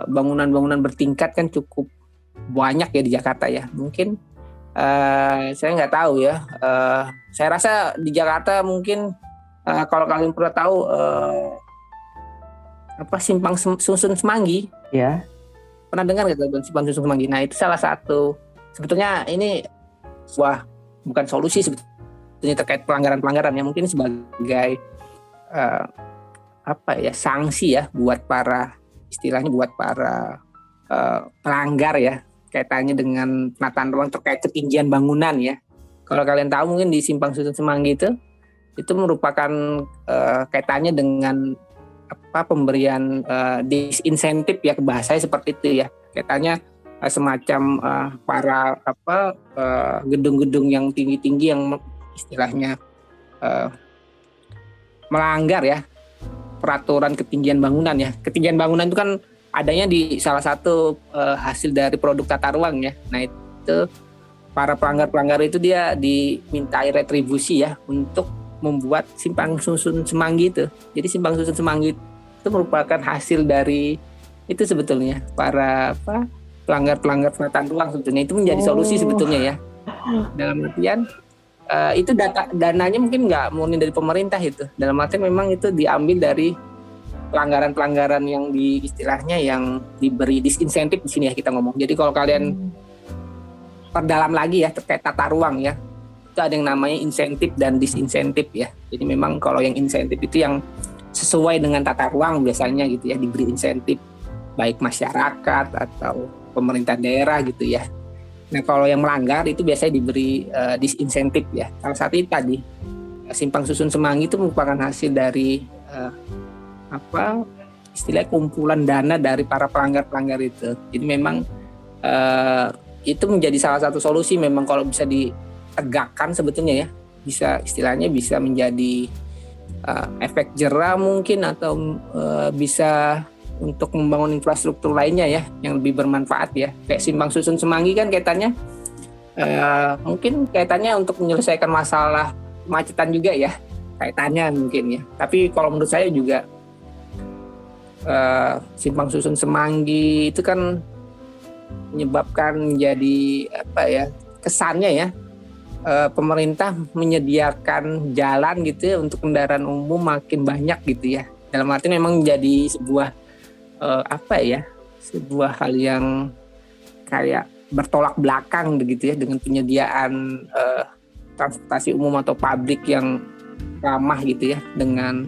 bangunan-bangunan bertingkat kan cukup banyak ya di Jakarta ya. Mungkin saya nggak tahu ya. Saya rasa di Jakarta mungkin kalau kalian pernah tahu Simpang Susun Semanggi. Ya. Pernah dengar nggak Simpang Susun Semanggi? Nah itu salah satu, sebetulnya ini bukan solusi sebetulnya terkait pelanggaran-pelanggaran ya, mungkin sebagai sanksi ya buat para pelanggar ya, kaitannya dengan penataan ruang terkait ketinggian bangunan ya. Kalau kalian tahu mungkin di Simpang Susun Semanggi itu merupakan kaitannya dengan pemberian disinsentif ya, bahasanya seperti itu ya, kaitannya semacam para gedung-gedung yang tinggi-tinggi yang istilahnya melanggar ya peraturan ketinggian bangunan ya. Ketinggian bangunan itu kan adanya di salah satu hasil dari produk tata ruang ya. Nah itu para pelanggar itu dia dimintai retribusi ya untuk membuat Simpang Susun Semanggi itu. Jadi Simpang Susun Semanggi itu merupakan hasil dari itu sebetulnya para pelanggar penataan ruang sebetulnya. Itu menjadi solusi sebetulnya ya. Dalam artian itu dananya mungkin nggak murni dari pemerintah itu. Dalam artian memang itu diambil dari pelanggaran-pelanggaran yang istilahnya yang diberi disinsentif di sini ya kita ngomong. Jadi kalau kalian perdalam lagi ya terkait tata ruang ya, itu ada yang namanya insentif dan disinsentif ya. Jadi memang kalau yang insentif itu yang sesuai dengan tata ruang biasanya gitu ya, diberi insentif baik masyarakat atau pemerintah daerah gitu ya. Nah kalau yang melanggar itu biasanya diberi disinsentif ya. Salah satu itu tadi Simpang Susun Semanggi itu merupakan hasil dari istilah kumpulan dana dari para pelanggar itu. Jadi memang itu menjadi salah satu solusi memang kalau bisa ditegakkan sebetulnya ya, istilahnya bisa menjadi efek jera mungkin atau bisa untuk membangun infrastruktur lainnya ya yang lebih bermanfaat ya. Kayak Simpang Susun Semanggi kan kaitannya mungkin kaitannya untuk menyelesaikan masalah kemacetan juga ya, kaitannya mungkin ya. Tapi kalau menurut saya juga Simpang Susun Semanggi itu kan menyebabkan jadi kesannya ya pemerintah menyediakan jalan gitu ya untuk kendaraan umum makin banyak gitu ya. Dalam arti memang menjadi sebuah sebuah hal yang kayak bertolak belakang begitu ya dengan penyediaan transportasi umum atau publik yang ramah gitu ya, dengan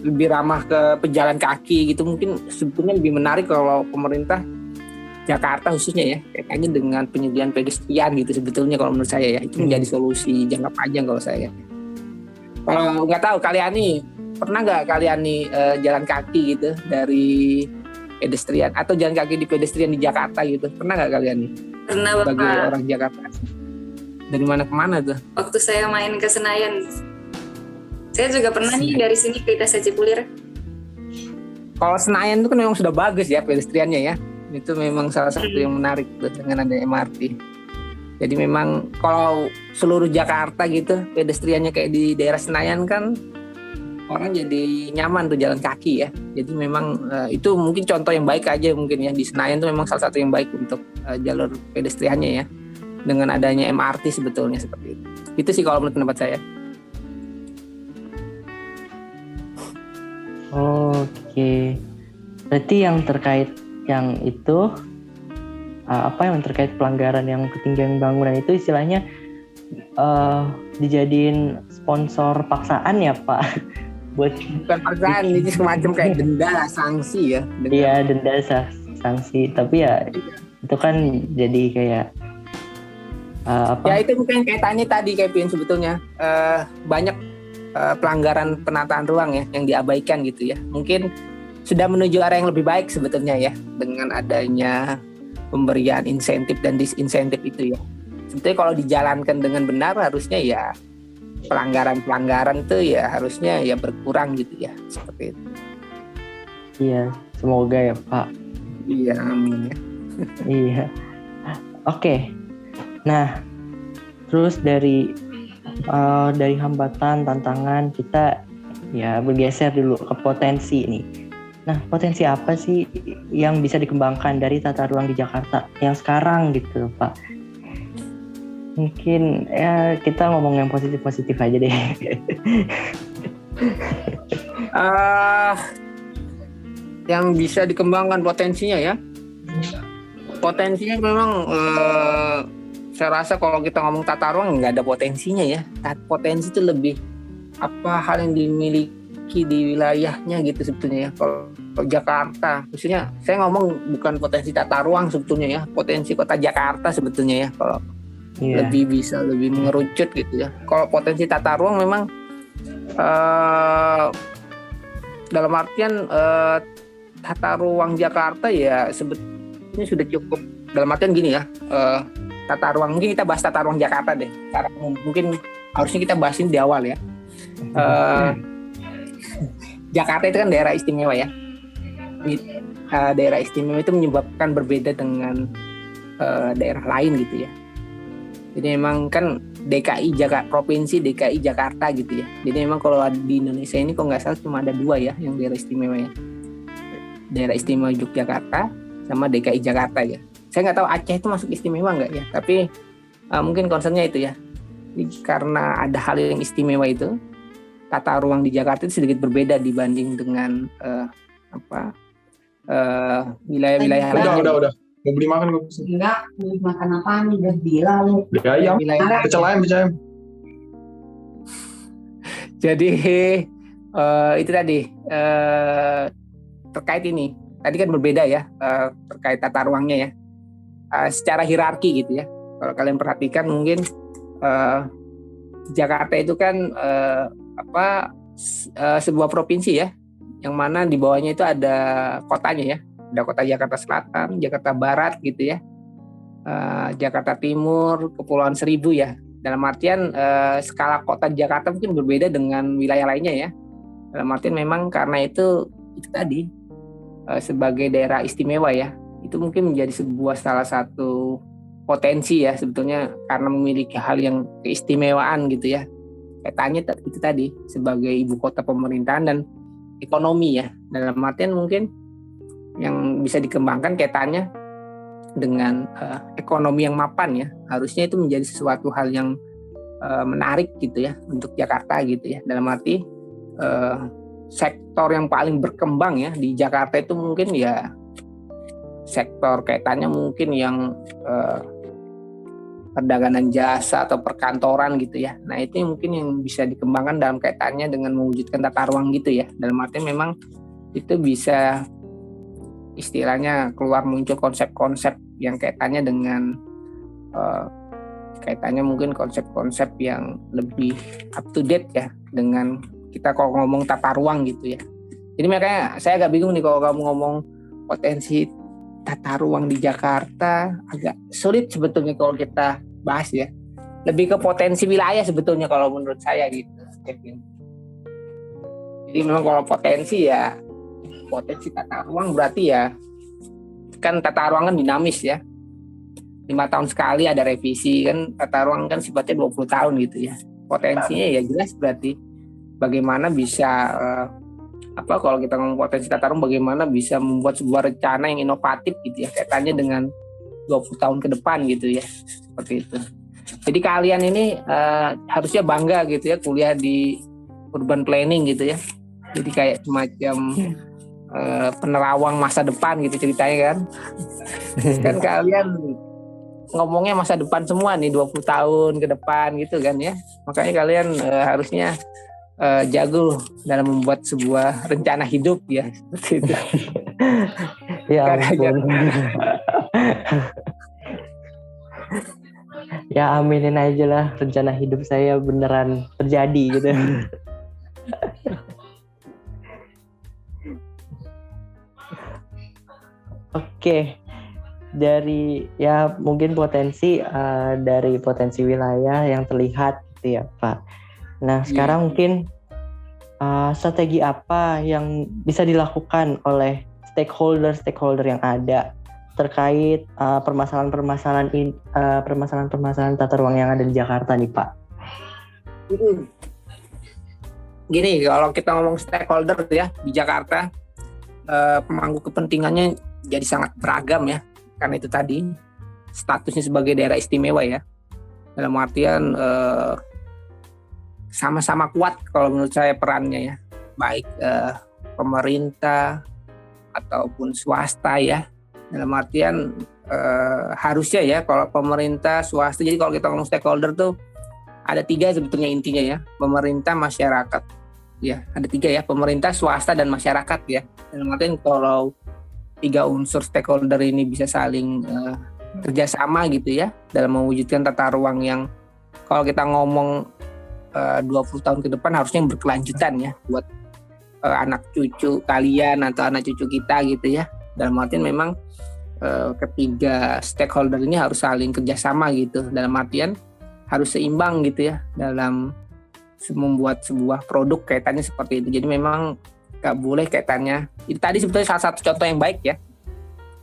lebih ramah ke pejalan kaki gitu. Mungkin sebetulnya lebih menarik kalau pemerintah Jakarta khususnya ya kaitannya dengan penyediaan pedestrian gitu sebetulnya kalau menurut saya ya, itu menjadi solusi jangka panjang kalau saya. Kalau nggak tahu kalian nih, pernah nggak kalian nih jalan kaki gitu dari pedestrian atau jalan kaki di pedestrian di Jakarta gitu? Pernah nggak kalian nih? Pernah Bapak. Sebagai orang Jakarta. Dari mana ke mana tuh? Waktu saya main ke Senayan. Saya juga pernah nih dari sini ke ITC Cipulir. Kalau Senayan itu kan memang sudah bagus ya pedestriannya ya. Itu memang salah satu yang menarik tuh dengan ada MRT. Jadi memang kalau seluruh Jakarta gitu pedestriannya kayak di daerah Senayan kan orang jadi nyaman tuh jalan kaki ya. Jadi memang itu mungkin contoh yang baik aja mungkin ya, di Senayan tuh memang salah satu yang baik untuk jalur pedestriannya ya, dengan adanya MRT sebetulnya seperti itu. Itu sih kalau menurut pendapat saya. Oke. Berarti yang terkait yang itu yang terkait pelanggaran yang ketinggian bangunan itu istilahnya dijadiin sponsor paksaan ya Pak? Bukan paksaan, ini semacam kayak denda sanksi ya. Iya, denda sanksi. Tapi ya itu kan jadi kayak apa? Ya itu mungkin kaitannya tadi Kevin, sebetulnya banyak pelanggaran penataan ruang ya yang diabaikan gitu ya. Mungkin sudah menuju arah yang lebih baik sebetulnya ya dengan adanya pemberian insentif dan disinsentif itu ya. Sebetulnya kalau dijalankan dengan benar harusnya ya pelanggaran-pelanggaran tuh ya harusnya ya berkurang gitu ya, seperti itu. Iya, semoga ya Pak. Iya, amin ya. Iya. Oke. Nah, terus dari hambatan, tantangan kita ya bergeser dulu ke potensi nih. Nah, potensi apa sih yang bisa dikembangkan dari tata ruang di Jakarta yang sekarang gitu, Pak? Mungkin ya kita ngomong yang positif-positif aja deh. Yang bisa dikembangkan potensinya ya. Potensinya memang saya rasa kalau kita ngomong tata ruang nggak ada potensinya ya. Potensi itu lebih apa hal yang dimiliki di wilayahnya gitu sebetulnya ya. Kalau Jakarta, maksudnya saya ngomong bukan potensi tata ruang sebetulnya ya, potensi kota Jakarta sebetulnya ya. Kalau lebih bisa lebih mengerucut gitu ya. Kalau potensi tata ruang memang dalam artian tata ruang Jakarta ya sebetulnya sudah cukup. Dalam artian gini ya, tata ruang, mungkin kita bahas tata ruang Jakarta deh. Mungkin harusnya kita bahasin di awal ya. Jakarta itu kan daerah istimewa ya. Daerah istimewa itu menyebabkan berbeda dengan daerah lain gitu ya. Jadi memang kan Provinsi DKI Jakarta gitu ya. Jadi memang kalau di Indonesia ini kok nggak salah cuma ada 2 ya yang daerah istimewa ya. Daerah istimewa Yogyakarta sama DKI Jakarta ya. Saya nggak tahu Aceh itu masuk istimewa nggak ya. Tapi mungkin concernnya itu ya. Karena ada hal yang istimewa itu, tata ruang di Jakarta itu sedikit berbeda dibanding dengan wilayah-wilayah lain. Udah. Mau beli makan gue pesen. Enggak, beli makan apaan? Udah bilang. Beli ayam. Pecel ayam. Jadi itu tadi terkait ini. Tadi kan berbeda ya terkait tata ruangnya ya. Secara hierarki gitu ya. Kalau kalian perhatikan mungkin Jakarta itu kan sebuah provinsi ya. Yang mana di bawahnya itu ada kotanya ya. Ada kota Jakarta Selatan, Jakarta Barat gitu ya, Jakarta Timur, Kepulauan Seribu ya. Dalam artian skala kota Jakarta mungkin berbeda dengan wilayah lainnya ya. Dalam artian memang karena itu tadi sebagai daerah istimewa ya, itu mungkin menjadi salah satu potensi ya sebetulnya karena memiliki hal yang keistimewaan gitu ya. Kaitannya itu tadi sebagai ibu kota pemerintahan dan ekonomi ya. Dalam artian mungkin yang bisa dikembangkan kaitannya dengan ekonomi yang mapan ya, harusnya itu menjadi sesuatu hal yang menarik gitu ya untuk Jakarta gitu ya. Dalam arti sektor yang paling berkembang ya di Jakarta itu mungkin ya sektor kaitannya mungkin yang perdagangan jasa atau perkantoran gitu ya. Nah itu mungkin yang bisa dikembangkan dalam kaitannya dengan mewujudkan tata ruang gitu ya. Dalam arti memang itu bisa istilahnya keluar muncul konsep-konsep yang kaitannya dengan kaitannya mungkin konsep-konsep yang lebih up to date ya dengan kita kalau ngomong tata ruang gitu ya. Jadi makanya saya agak bingung nih kalau kamu ngomong potensi tata ruang di Jakarta, agak sulit sebetulnya kalau kita bahas ya. Lebih ke potensi wilayah sebetulnya kalau menurut saya gitu, Kevin. Jadi memang kalau potensi tata ruang berarti ya kan tata ruang kan dinamis ya. 5 tahun sekali ada revisi kan, tata ruang kan sifatnya 20 tahun gitu ya. Potensinya ya jelas berarti bagaimana bisa kalau kita ngomong potensi tata ruang bagaimana bisa membuat sebuah rencana yang inovatif gitu ya kaitannya dengan 20 tahun ke depan gitu ya. Seperti itu. Jadi kalian ini harusnya bangga gitu ya kuliah di urban planning gitu ya. Jadi kayak semacam penerawang masa depan gitu ceritanya kan. Kan kalian ngomongnya masa depan semua nih 20 tahun ke depan gitu kan ya. Makanya kalian harusnya jago dalam membuat sebuah rencana hidup ya seperti itu. Ya ampun. ya aminin aja lah rencana hidup saya beneran terjadi gitu. Oke, dari ya mungkin potensi dari potensi wilayah yang terlihat gitu ya Pak. Nah sekarang mungkin strategi apa yang bisa dilakukan oleh stakeholder yang ada terkait permasalahan tata ruang yang ada di Jakarta nih Pak? Gini, kalau kita ngomong stakeholder ya di Jakarta, pemangku kepentingannya jadi sangat beragam ya, karena itu tadi statusnya sebagai daerah istimewa ya, dalam artian sama-sama kuat kalau menurut saya perannya ya, baik pemerintah ataupun swasta ya, dalam artian harusnya ya kalau pemerintah swasta, jadi kalau kita ngomong stakeholder tuh ada 3 sebetulnya intinya ya, pemerintah, masyarakat ya, ada 3 ya, pemerintah, swasta dan masyarakat ya, dalam artian kalau 3 unsur stakeholder ini bisa saling kerjasama gitu ya dalam mewujudkan tata ruang yang kalau kita ngomong 20 tahun ke depan harusnya berkelanjutan ya buat anak cucu kalian atau anak cucu kita gitu ya. Dalam artian memang ketiga stakeholder ini harus saling kerjasama gitu, dalam artian harus seimbang gitu ya dalam membuat sebuah produk kaitannya seperti itu. Jadi memang gak boleh kaitannya, itu tadi sebetulnya salah satu contoh yang baik ya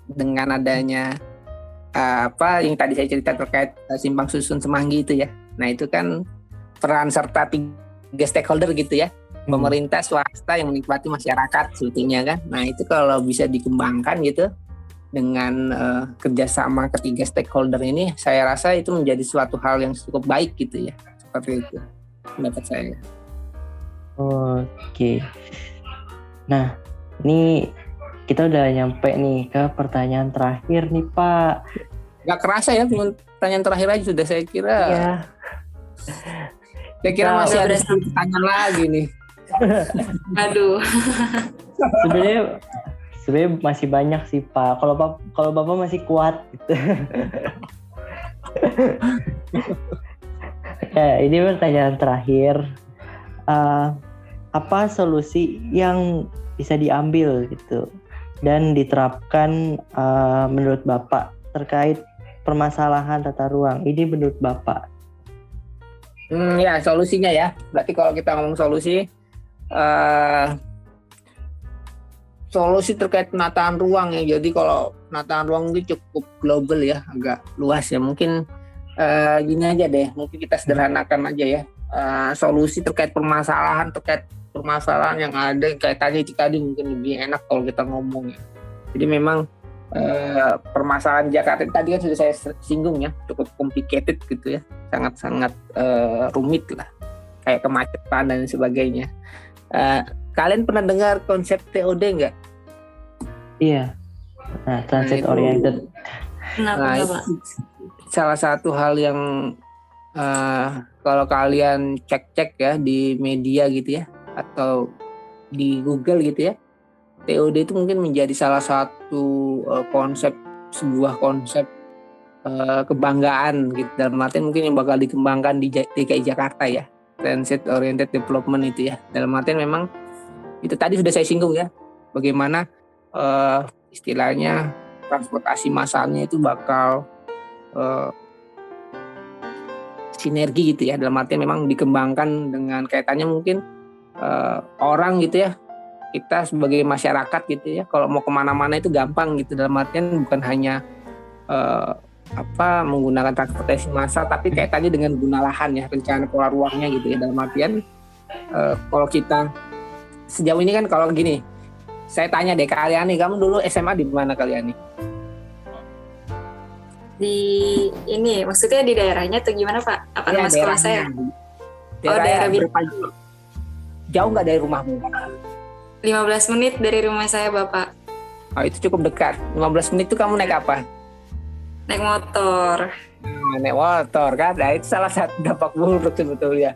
dengan adanya yang tadi saya cerita terkait simpang susun Semanggi itu ya. Nah itu kan peran serta 3 stakeholder gitu ya, pemerintah, swasta yang menikmati masyarakat sebetulnya kan. Nah itu kalau bisa dikembangkan gitu dengan kerjasama ketiga stakeholder ini, saya rasa itu menjadi suatu hal yang cukup baik gitu ya, seperti itu pendapat saya. Oke. Nah, ini kita udah nyampe nih ke pertanyaan terakhir nih Pak. Gak kerasa ya, pertanyaan terakhir aja sudah saya kira. Iya. Saya kira masih ada pertanyaan lagi nih. Aduh. Sebenarnya masih banyak sih Pak. Kalau Bapak masih kuat gitu. Ya, ini pertanyaan terakhir. Apa solusi yang bisa diambil gitu dan diterapkan menurut Bapak terkait permasalahan tata ruang ini menurut Bapak? Ya solusinya ya, berarti kalau kita ngomong solusi terkait penataan ruang ya. Jadi kalau penataan ruang itu cukup global ya, agak luas ya. Mungkin gini aja deh, mungkin kita sederhanakan aja ya. Solusi terkait permasalahan yang ada kaitannya itu tadi mungkin lebih enak kalau kita ngomong ya. Jadi memang permasalahan Jakarta tadi kan sudah saya singgung ya, cukup complicated gitu ya, sangat-sangat rumit lah, kayak kemacetan dan sebagainya. Kalian pernah dengar konsep TOD nggak? Iya. Nah, transit oriented. Kenapa Pak? Salah satu hal yang kalau kalian cek ya di media gitu ya, atau di Google gitu ya, TOD itu mungkin menjadi salah satu sebuah konsep kebanggaan gitu, dalam artian mungkin yang bakal dikembangkan di DKI Jakarta ya, Transit Oriented Development itu ya. Dalam artian memang itu tadi sudah saya singgung ya, bagaimana istilahnya transportasi massalnya itu bakal sinergi gitu ya, dalam artian memang dikembangkan dengan kaitannya mungkin orang gitu ya, kita sebagai masyarakat gitu ya, kalau mau kemana-mana itu gampang gitu, dalam artian bukan hanya menggunakan transportasi massal, tapi kaitannya dengan guna lahan ya, rencana pola ruangnya gitu ya, dalam artian kalau kita sejauh ini kan, kalau gini saya tanya deh kalian nih, kamu dulu SMA di mana kalian nih? Di ini maksudnya di daerahnya atau gimana Pak? Apa nama sekolah saya? Daerah Bintaro. Jauh nggak dari rumahmu? 15 menit dari rumah saya Bapak. Oh itu cukup dekat. 15 menit itu kamu naik apa? Naik motor. Naik motor kan? Nah itu salah satu dampak buruk sebetulnya.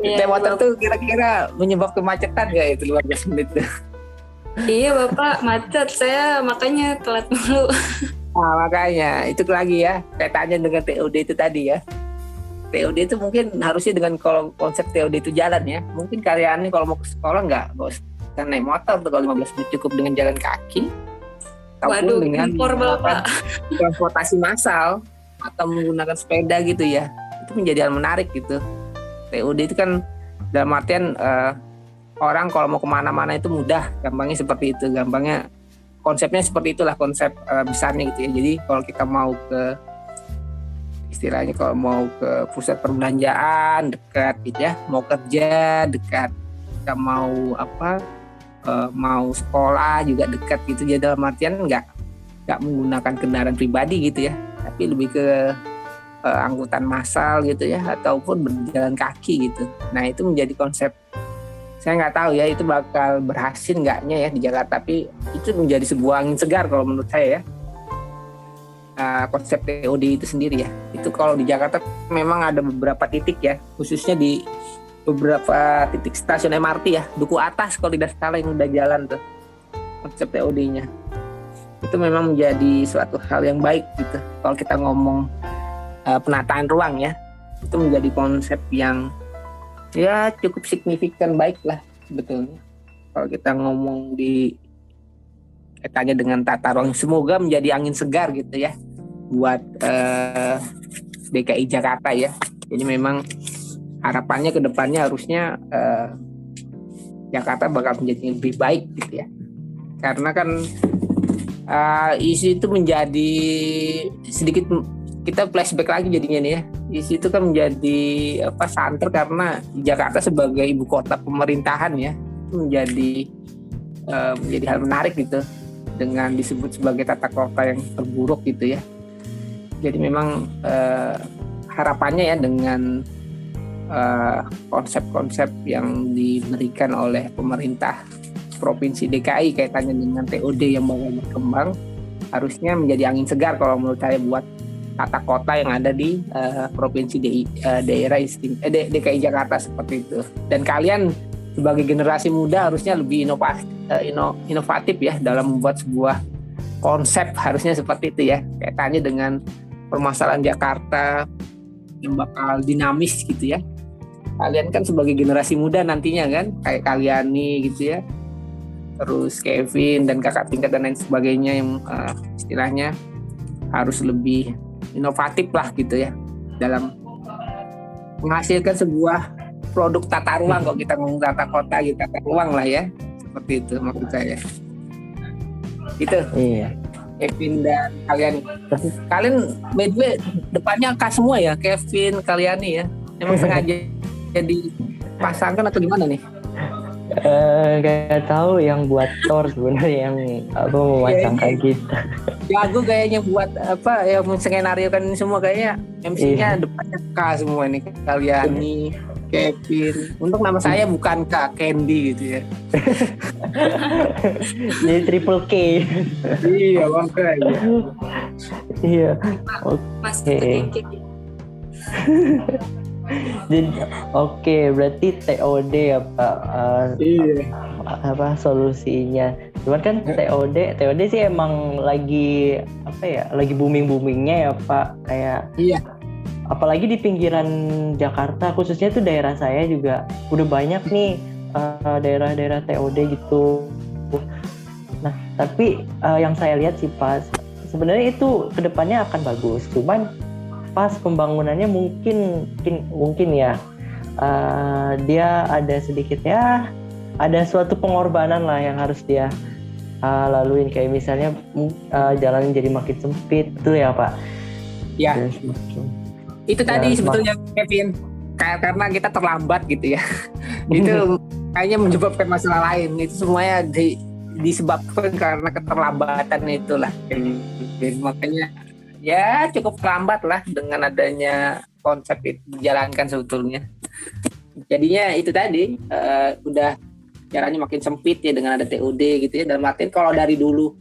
Iya, naik motor tuh kira-kira menyebabkan kemacetan nggak itu 15 menit? Iya Bapak, macet. Saya makanya telat dulu. Makanya itu lagi ya kaitannya dengan TOD itu tadi ya. TOD itu mungkin harusnya dengan kalau konsep TOD itu jalan ya. Mungkin kalian nih kalau mau ke sekolah nggak usah naik motor tuh, kalau 15 menit cukup dengan jalan kaki. Waduh, Dengan impor Bapak. transportasi massal atau menggunakan sepeda gitu ya. Itu menjadi hal menarik gitu. TOD itu kan dalam artian orang kalau mau kemana-mana itu mudah, gampangnya seperti itu, gampangnya konsepnya seperti itulah konsep besarnya gitu ya. Jadi kalau kita mau ke istilahnya kalau mau ke pusat perbelanjaan dekat gitu ya, mau kerja dekat, kita mau mau sekolah juga dekat gitu. Jadi dalam artian nggak menggunakan kendaraan pribadi gitu ya, tapi lebih ke angkutan massal gitu ya, ataupun berjalan kaki gitu. Nah itu menjadi konsep, saya nggak tahu ya itu bakal berhasil nggaknya ya di Jakarta, tapi itu menjadi sebuah angin segar kalau menurut saya ya. Konsep TOD itu sendiri ya, itu kalau di Jakarta memang ada beberapa titik ya, khususnya di beberapa titik stasiun MRT ya, Duku Atas kalau tidak salah yang udah jalan tuh konsep TOD-nya. Itu memang menjadi suatu hal yang baik gitu kalau kita ngomong penataan ruang ya. Itu menjadi konsep yang ya cukup signifikan baik lah sebetulnya kalau kita ngomong di kaitannya dengan tata ruang. Semoga menjadi angin segar gitu ya buat DKI Jakarta ya. Jadi memang harapannya ke depannya harusnya Jakarta bakal menjadi lebih baik gitu ya. Karena kan isu itu menjadi sedikit, kita flashback lagi jadinya nih ya. Isu itu kan menjadi santer karena Jakarta sebagai ibu kota pemerintahan ya, itu menjadi hal menarik gitu dengan disebut sebagai tata kota yang terburuk gitu ya. Jadi memang harapannya ya dengan konsep-konsep yang diberikan oleh pemerintah Provinsi DKI kaitannya dengan TOD yang bakal berkembang, harusnya menjadi angin segar kalau menurut saya buat tata kota yang ada di Provinsi DKI Jakarta seperti itu. Dan kalian sebagai generasi muda harusnya lebih inovatif ya dalam membuat sebuah konsep, harusnya seperti itu ya, kaitannya dengan permasalahan Jakarta yang bakal dinamis gitu ya. Kalian kan sebagai generasi muda nantinya kan, kayak kalian nih gitu ya, terus Kevin dan kakak tingkat dan lain sebagainya yang istilahnya harus lebih inovatif lah gitu ya dalam menghasilkan sebuah produk tata ruang. Kalau kita ngomong tata kota gitu, tata ruang lah ya, seperti itu maksud saya. Itu Iya. Kevin dan kalian by the way depannya K semua ya, Kevin, kalian nih ya, emang sengaja jadi pasangkan atau gimana nih? Gak tahu yang buat Thor sebenarnya yang memasangkan kita. Jago kayaknya buat ya menskenario kan ini semua, kayaknya MC-nya depannya K semua nih, kalian nih, Kevin. Untuk nama saya bukan K, Candy gitu ya. Jadi triple K. Iya makanya. Iya. Mas Oke. Jadi berarti TOD ya Pak. Iya. Solusinya. Cuman kan TOD sih emang lagi lagi boomingnya ya Pak. Kayak Iya. Apalagi di pinggiran Jakarta, khususnya itu daerah saya juga udah banyak nih daerah-daerah TOD gitu. Nah, tapi yang saya lihat sih Pak, sebenarnya itu kedepannya akan bagus. Cuman pas pembangunannya mungkin ya dia ada sedikit ya, ada suatu pengorbanan lah yang harus dia laluin, kayak misalnya jalan jadi makin sempit tuh ya Pak. Ya. Itu tadi Ya, sebetulnya Kevin, karena kita terlambat gitu ya. Itu kayaknya menyebabkan masalah lain. Itu semuanya disebabkan karena keterlambatan itulah. Jadi makanya ya cukup terlambat lah dengan adanya konsep itu dijalankan sebetulnya. Jadinya itu tadi udah jalannya makin sempit ya dengan ada TOD gitu ya. Dan Martin kalau dari dulu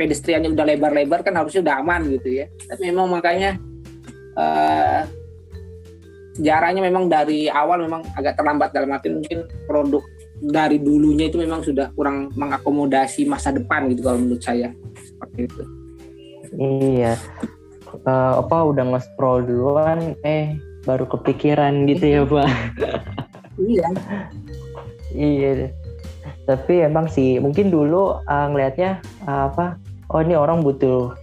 pedestriannya udah lebar-lebar kan harusnya udah aman gitu ya. Tapi memang makanya sejarahnya memang dari awal memang agak terlambat, dalam arti mungkin produk dari dulunya itu memang sudah kurang mengakomodasi masa depan gitu kalau menurut saya, seperti itu. Iya. Udah nge-scroll duluan, baru kepikiran gitu ya Pak. Iya. Iya. Tapi emang sih mungkin dulu ngelihatnya ini orang butuh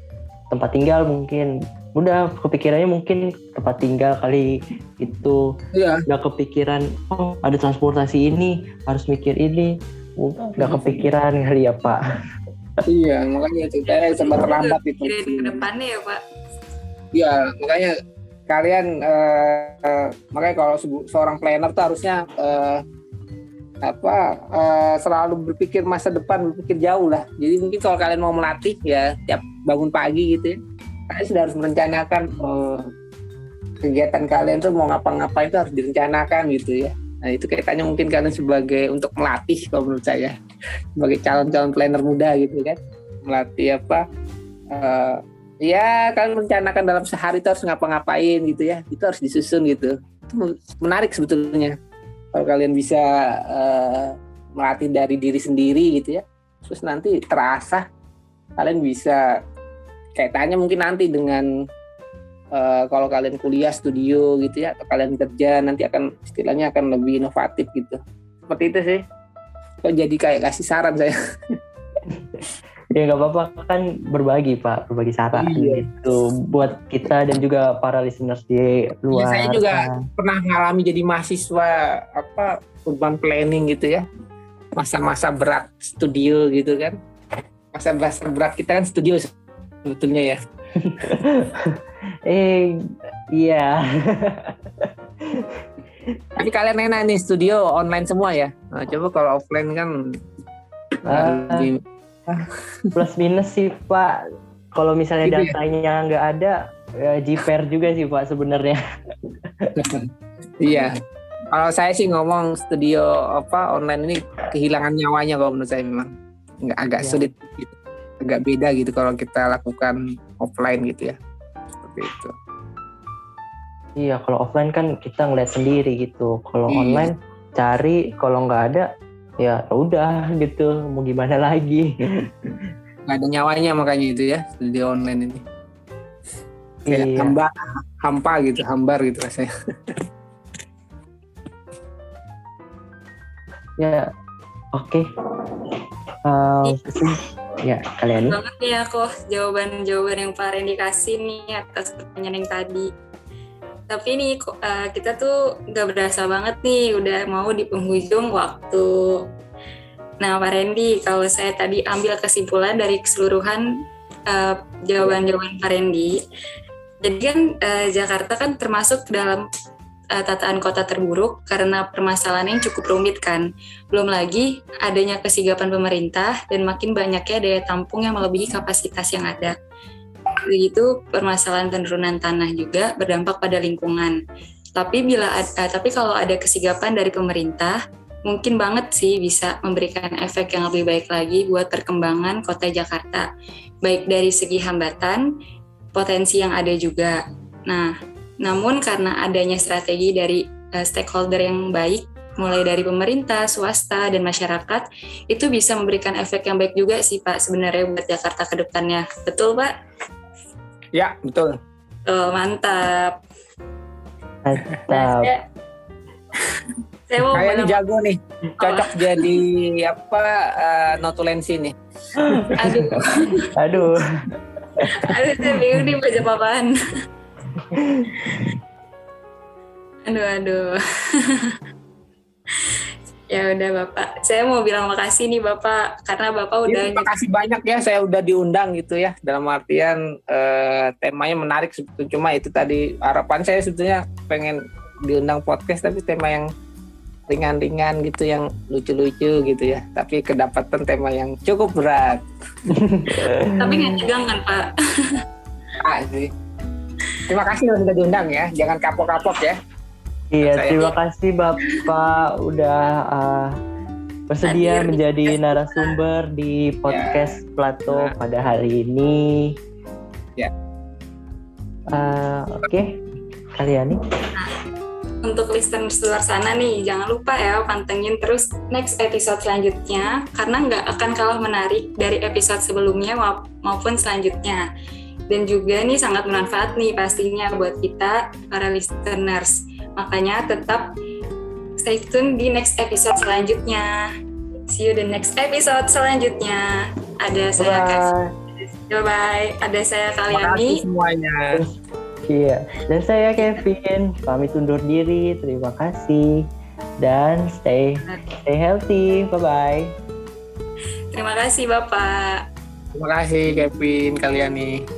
tempat tinggal, mungkin udah kepikirannya mungkin tempat tinggal kali itu. Iya. Udah kepikiran ada transportasi ini, harus mikir ini. Udah kepikiran kali ya Pak. Iya, makanya itu sempat terlambat itu. Ke depannya ya Pak. Iya, makanya kalian makanya kalau seorang planner tuh harusnya selalu berpikir masa depan, berpikir jauh lah. Jadi mungkin kalau kalian mau melatih ya tiap bangun pagi gitu ya, kalian sudah harus merencanakan kegiatan kalian tuh mau ngapa-ngapain itu harus direncanakan gitu ya. Nah itu kaitannya mungkin kalian sebagai untuk melatih, kalau menurut saya sebagai calon-calon planner muda gitu kan, melatih ya kalian merencanakan dalam sehari itu harus ngapa-ngapain gitu ya, itu harus disusun gitu. Itu menarik sebetulnya kalau kalian bisa melatih dari diri sendiri gitu ya, terus nanti terasa kalian bisa kaitannya mungkin nanti dengan kalau kalian kuliah studio gitu ya, atau kalian kerja nanti akan istilahnya akan lebih inovatif gitu. Seperti itu sih. Kok jadi kayak kasih saran saya. Ya nggak apa-apa kan, berbagi Pak, berbagi saran gitu buat kita dan juga para listeners di luar. Ya, saya juga pernah ngalami jadi mahasiswa urban planning gitu ya, masa-masa berat studio gitu kan, masa berat kita kan studio sebetulnya ya. Iya. Tapi kalian enak nih studio online semua ya. Nah, coba kalau offline kan lebih plus minus sih Pak. Kalau misalnya gitu datanya nggak ada, ya jiper juga sih Pak sebenarnya. Iya. Kalau saya sih ngomong studio online ini kehilangan nyawanya kalau menurut saya memang agak sulit gitu. Agak beda gitu kalau kita lakukan offline gitu ya. Seperti itu. Iya, kalau offline kan kita ngeliat sendiri gitu. Kalau online cari, kalau nggak ada ya udah gitu, mau gimana lagi. Nggak ada nyawanya makanya itu ya, studio online ini. Kayak hambar gitu rasanya. Ya, oke. Ya, kalian. Banget nih ya kok jawaban-jawaban yang Pak Randy kasih nih atas pertanyaan yang tadi. Tapi nih kita tuh gak berasa banget nih udah mau di penghujung waktu. Nah Pak Randy, kalau saya tadi ambil kesimpulan dari keseluruhan jawaban-jawaban Pak Randy, jadi kan Jakarta kan termasuk dalam tataan kota terburuk karena permasalahan yang cukup rumit kan. Belum lagi adanya kesigapan pemerintah dan makin banyaknya daya tampung yang melebihi kapasitas yang ada. Begitu permasalahan penurunan tanah juga berdampak pada lingkungan. Tapi kalau ada kesigapan dari pemerintah, mungkin banget sih bisa memberikan efek yang lebih baik lagi buat perkembangan kota Jakarta. Baik dari segi hambatan, potensi yang ada juga. Nah, namun karena adanya strategi dari stakeholder yang baik, mulai dari pemerintah, swasta, dan masyarakat, itu bisa memberikan efek yang baik juga sih Pak sebenarnya buat Jakarta ke depannya. Betul Pak? Ya, betul. Mantap. Mantap. Saya mau Kayaknya jago nih, cocok jadi notulensi nih. Aduh, saya bingung nih baca apaan. Aduh. Ya udah Bapak, saya mau bilang makasih nih Bapak karena Bapak udah. Terima kasih banyak ya, saya udah diundang gitu ya. Dalam artian temanya menarik sebetulnya, cuma itu tadi harapan saya sebetulnya pengen diundang podcast tapi tema yang ringan-ringan gitu, yang lucu-lucu gitu ya. Tapi kedapatan tema yang cukup berat. Tapi nggak tegang kan Pak? Sih. Terima kasih sudah diundang ya, jangan kapok-kapok ya. Iya, terima kasih Bapak udah bersedia menjadi narasumber di podcast Plato pada hari ini. Ya. Oke, kalian nih. Untuk listeners di luar sana nih, jangan lupa ya pantengin terus next episode selanjutnya karena nggak akan kalah menarik dari episode sebelumnya maupun selanjutnya. dan juga nih sangat bermanfaat nih pastinya buat kita para listeners. Makanya tetap stay tune di next episode selanjutnya. See you the next episode selanjutnya. Ada saya Bye-bye. Ada saya Terima kasih Kaliani. semuanya. Iya, dan saya Kevin, pamit undur diri. Terima kasih dan stay healthy. Bye-bye. Terima kasih Bapak. Terima kasih Kevin, kalian nih.